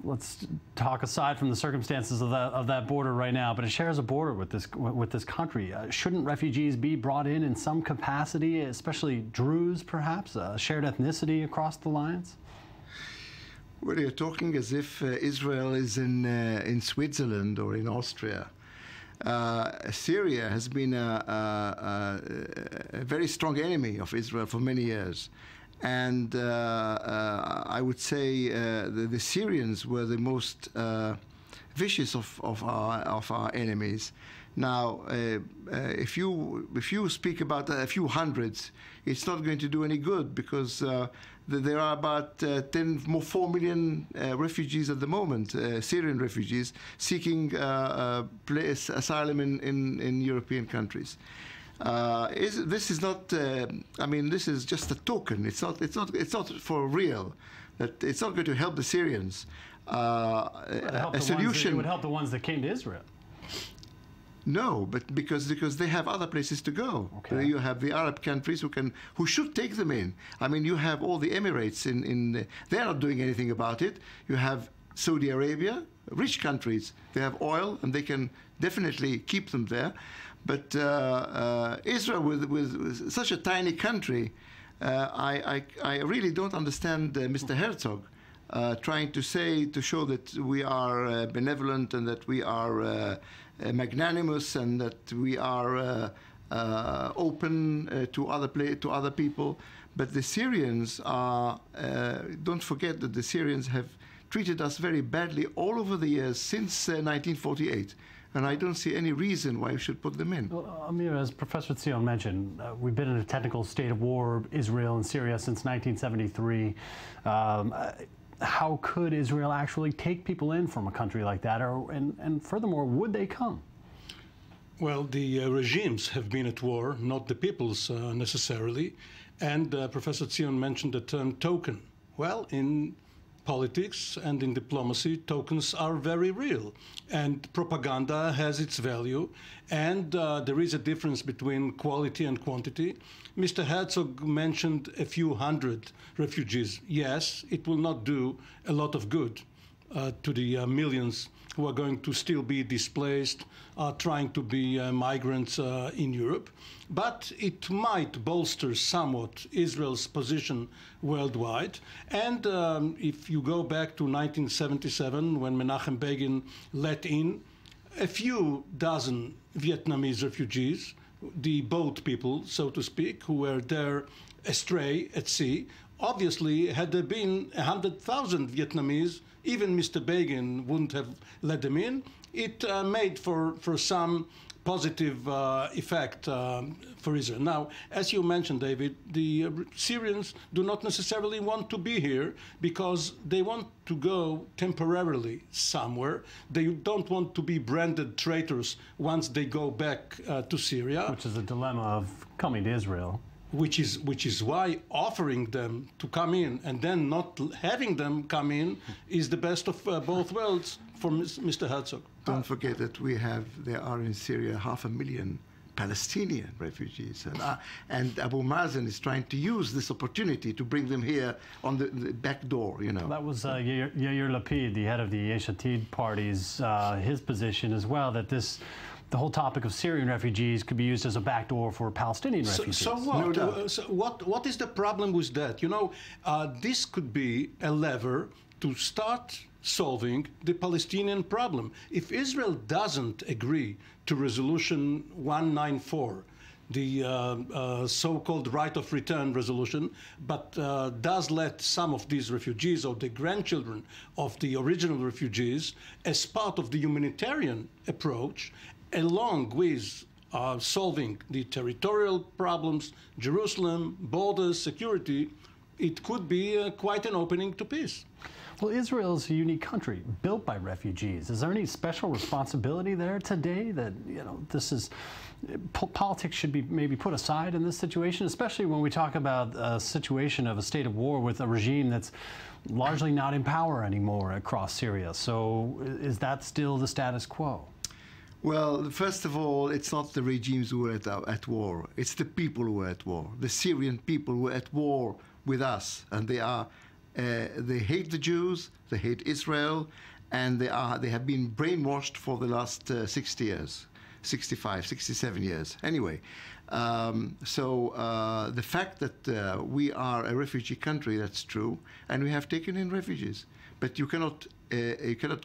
Let's talk aside from the circumstances of that border right now, but it shares a border with this country. Shouldn't refugees be brought in some capacity, especially Druze, perhaps, shared ethnicity across the lines? Well, you're talking as if Israel is in Switzerland or in Austria. Syria has been a very strong enemy of Israel for many years. And I would say the Syrians were the most vicious of our enemies. Now, if you speak about a few hundreds, it's not going to do any good, because there are about 4 million refugees at the moment, Syrian refugees, seeking asylum in European countries. This is not. I mean, this is just a token. It's not for real. That it's not going to help the Syrians. A solution. It would help the ones that came to Israel. No, but because they have other places to go. Okay. You have the Arab countries who should take them in. I mean, you have all the Emirates they're not doing anything about it. You have Saudi Arabia, rich countries. They have oil and they can definitely keep them there. But Israel, with such a tiny country, I really don't understand Mr. Herzog trying to show that we are benevolent and that we are magnanimous and that we are open to other people. But the Syrians are. Don't forget that the Syrians have treated us very badly all over the years since 1948. And I don't see any reason why we should put them in. Well, Amir, as Professor Zion mentioned, we've been in a technical state of war, Israel and Syria, since 1973. How could Israel actually take people in from a country like that? And furthermore, would they come? Well, the regimes have been at war, not the peoples necessarily. And Professor Zion mentioned the term token. Well, in politics and in diplomacy, tokens are very real, and propaganda has its value, and there is a difference between quality and quantity. Mr. Herzog mentioned a few hundred refugees. Yes, it will not do a lot of good to the millions who are going to still be displaced, trying to be migrants in Europe. But it might bolster somewhat Israel's position worldwide. And if you go back to 1977, when Menachem Begin let in a few dozen Vietnamese refugees, the boat people, so to speak, who were there astray at sea, obviously, had there been 100,000 Vietnamese, even Mr. Begin wouldn't have let them in. It made for some positive effect for Israel. Now, as you mentioned, David, the Syrians do not necessarily want to be here because they want to go temporarily somewhere. They don't want to be branded traitors once they go back to Syria. Which is a dilemma of coming to Israel. Which is why offering them to come in and then not having them come in is the best of both worlds for Mr. Herzog. Don't forget that there are in Syria 500,000 Palestinian refugees, and Abu Mazen is trying to use this opportunity to bring them here on the back door. You know. That was Yair Lapid, the head of the Yesh Atid party's his position as well, that the whole topic of Syrian refugees could be used as a backdoor for Palestinian refugees. So what? No what is the problem with that? You know, this could be a lever to start solving the Palestinian problem. If Israel doesn't agree to Resolution 194, the so-called right of return resolution, but does let some of these refugees or the grandchildren of the original refugees as part of the humanitarian approach, along with solving the territorial problems, Jerusalem, borders, security, it could be quite an opening to peace. Well, Israel is a unique country built by refugees. Is there any special responsibility there today that, you know, this is, politics should be maybe put aside in this situation, especially when we talk about a situation of a state of war with a regime that's largely not in power anymore across Syria. So is that still the status quo? Well, first of all, it's not the regimes who are at war. It's the people who are at war. The Syrian people who are at war with us, and they hate the Jews, they hate Israel, and they have been brainwashed for the last 60 years, 65, 67 years. Anyway, the fact that we are a refugee country, that's true, and we have taken in refugees, but you cannot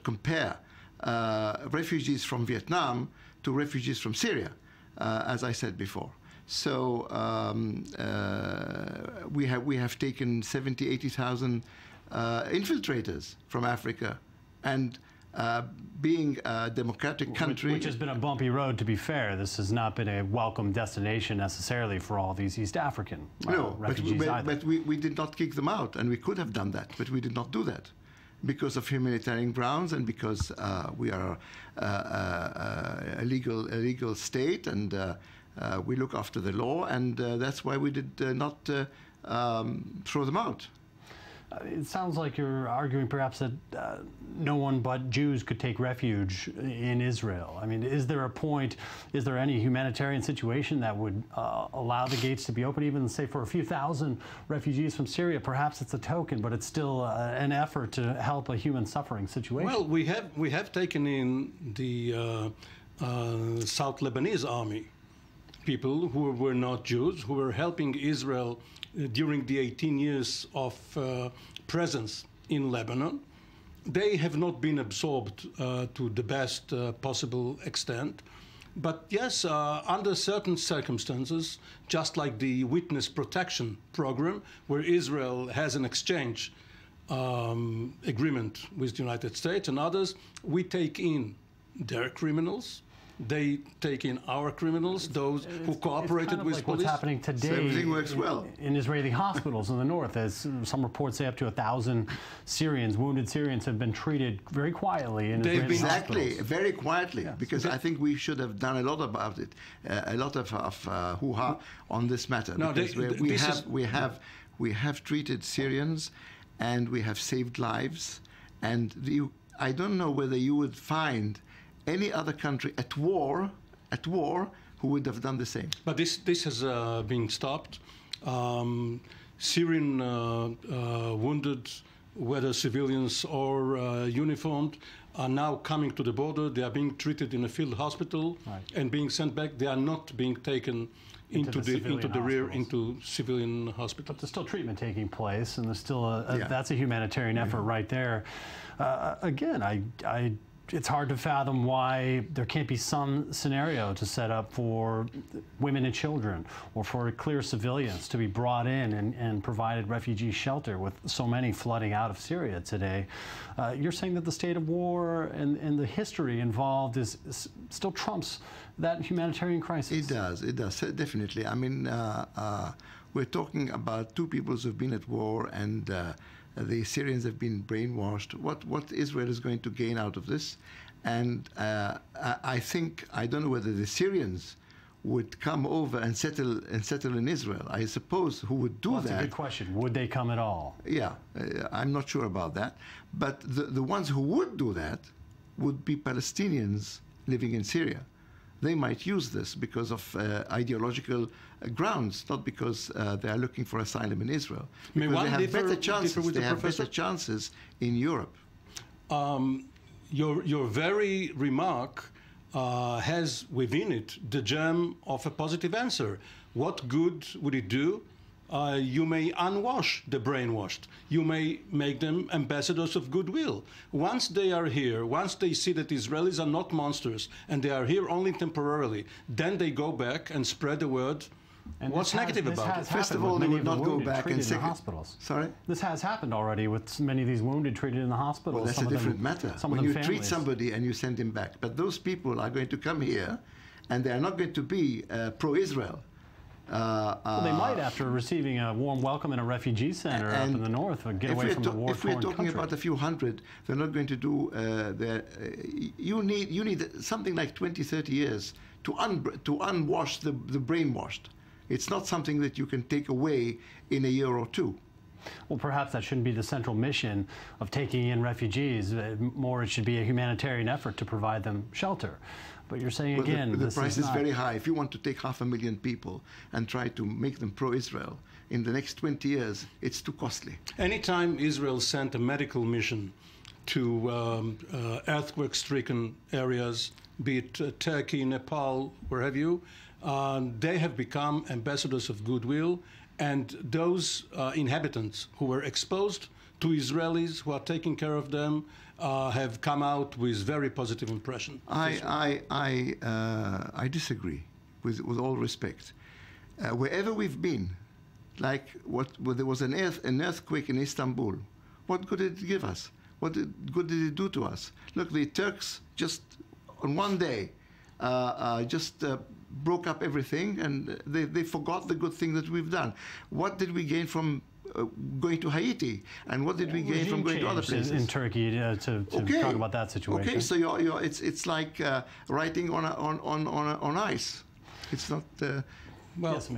compare refugees from Vietnam to refugees from Syria, as I said before. So we have taken 70,000, 80,000 infiltrators from Africa, and being a democratic country, which has been a bumpy road, to be fair. This has not been a welcome destination necessarily for all these East African refugees either. But we did not kick them out, and we could have done that, but we did not do that, because of humanitarian grounds and because we are a legal state, and we look after the law, and that's why we did not throw them out. It sounds like you're arguing perhaps that no one but Jews could take refuge in Israel. I mean, is there any humanitarian situation that would allow the gates to be open, even, say, for a few thousand refugees from Syria? Perhaps it's a token, but it's still an effort to help a human suffering situation. Well, we have taken in the South Lebanese army, people who were not Jews, who were helping Israel during the 18 years of presence in Lebanon. They have not been absorbed to the best possible extent. But yes, under certain circumstances, just like the Witness Protection Program, where Israel has an exchange agreement with the United States and others, we take in their criminals. They take in our criminals, those who cooperated with like police. What's happening today? So everything works well in Israeli hospitals in the north. As some reports say, up to 1,000 wounded Syrians, have been treated very quietly in Israeli hospitals. Exactly, very quietly, yes. Because I think we should have done a lot about it, a lot of hoo-ha on this matter. No, because we have treated Syrians, and we have saved lives, and I don't know whether you would find any other country at war who would have done the same. But this has been stopped. Syrian wounded, whether civilians or uniformed, are now coming to the border. They are being treated in a field hospital and being sent back. They are not being taken into civilian hospitals. But there's still treatment taking place, and there's still that's a humanitarian effort right there. Again, it's hard to fathom why there can't be some scenario to set up for women and children, or for clear civilians to be brought in and provided refugee shelter, with so many flooding out of Syria today. You're saying that the state of war and the history involved is still trumps that humanitarian crisis? It does, definitely. I mean, we're talking about two peoples who've been at war, and the Syrians have been brainwashed. What Israel is going to gain out of this? And I don't know whether the Syrians would come over and settle in Israel. I suppose who would do that. That's a good question. Would they come at all? Yeah, I'm not sure about that. But the ones who would do that would be Palestinians living in Syria. They might use this because of ideological grounds, not because they are looking for asylum in Israel. Because they have better chances. They have better chances in Europe. Your very remark has within it the germ of a positive answer. What good would it do? You may unwash the brainwashed. You may make them ambassadors of goodwill. Once they are here, once they see that Israelis are not monsters and they are here only temporarily, then they go back and spread the word. And what's negative about it? First of all, they would not go back and in hospitals. Sorry? This has happened already with many of these wounded treated in the hospitals. Well, that's a different matter. When you treat somebody and you send him back. But those people are going to come here, and they are not going to be pro-Israel. Well, they might, after receiving a warm welcome in a refugee center up in the north, or get away from the war-torn country. If we're talking about a few hundred, they're not going to do you need something like 20, 30 years to unwash the brainwashed. It's not something that you can take away in a year or two. Well, perhaps that shouldn't be the central mission of taking in refugees. More, it should be a humanitarian effort to provide them shelter. But you're saying again, the price is very high. If you want to take 500,000 people and try to make them pro-Israel in the next 20 years, it's too costly. Anytime Israel sent a medical mission to earthquake-stricken areas, be it Turkey, Nepal, where have you, they have become ambassadors of goodwill, and those inhabitants who were exposed to Israelis who are taking care of them have come out with very positive impression. I disagree, with all respect. Wherever we've been, like there was an earthquake in Istanbul, what good did it give us? What good did it do to us? Look, the Turks just on one day broke up everything, and they forgot the good thing that we've done. What did we gain from going to Haiti, and what did we gain from going to other places in Turkey to talk about that situation? Okay, so it's like writing on ice. It's not. Well, yes,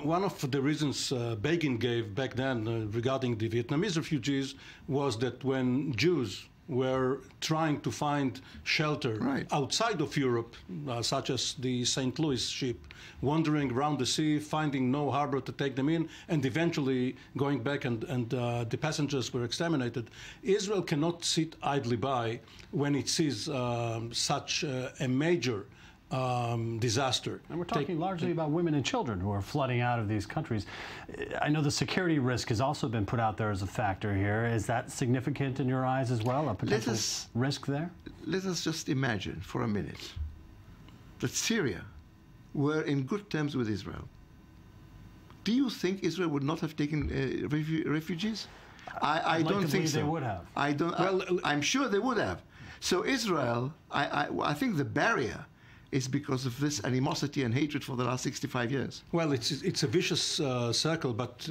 one of the reasons Begin gave back then regarding the Vietnamese refugees was that when Jews were trying to find shelter outside of Europe, such as the St. Louis ship, wandering around the sea, finding no harbor to take them in, and eventually going back and the passengers were exterminated. Israel cannot sit idly by when it sees such a major disaster. And we're talking largely about women and children who are flooding out of these countries. I know the security risk has also been put out there as a factor here. Is that significant in your eyes as well, a potential risk there? Let us just imagine for a minute that Syria were in good terms with Israel. Do you think Israel would not have taken refugees? I don't think so. They would have. I'm sure they would have. So Israel, I think the barrier is because of this animosity and hatred for the last 65 years. Well, it's a vicious circle, but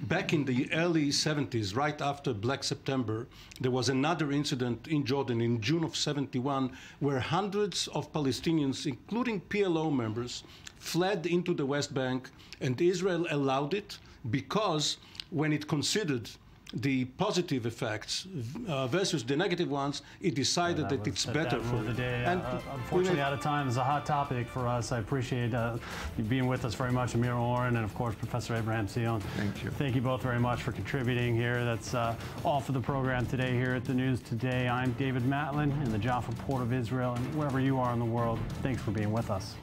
back in the early 70s, right after Black September, there was another incident in Jordan in June of 71, where hundreds of Palestinians, including PLO members, fled into the West Bank, and Israel allowed it because when it considered the positive effects versus the negative ones, it decided that it's better for the day. And unfortunately, out of time. It's a hot topic for us. I appreciate you being with us very much, Amir Oren, and of course, Professor Abraham Sion. Thank you. Thank you both very much for contributing here. That's all for the program today here at the News Today. I'm David Matlin in the Jaffa Port of Israel, and wherever you are in the world, thanks for being with us.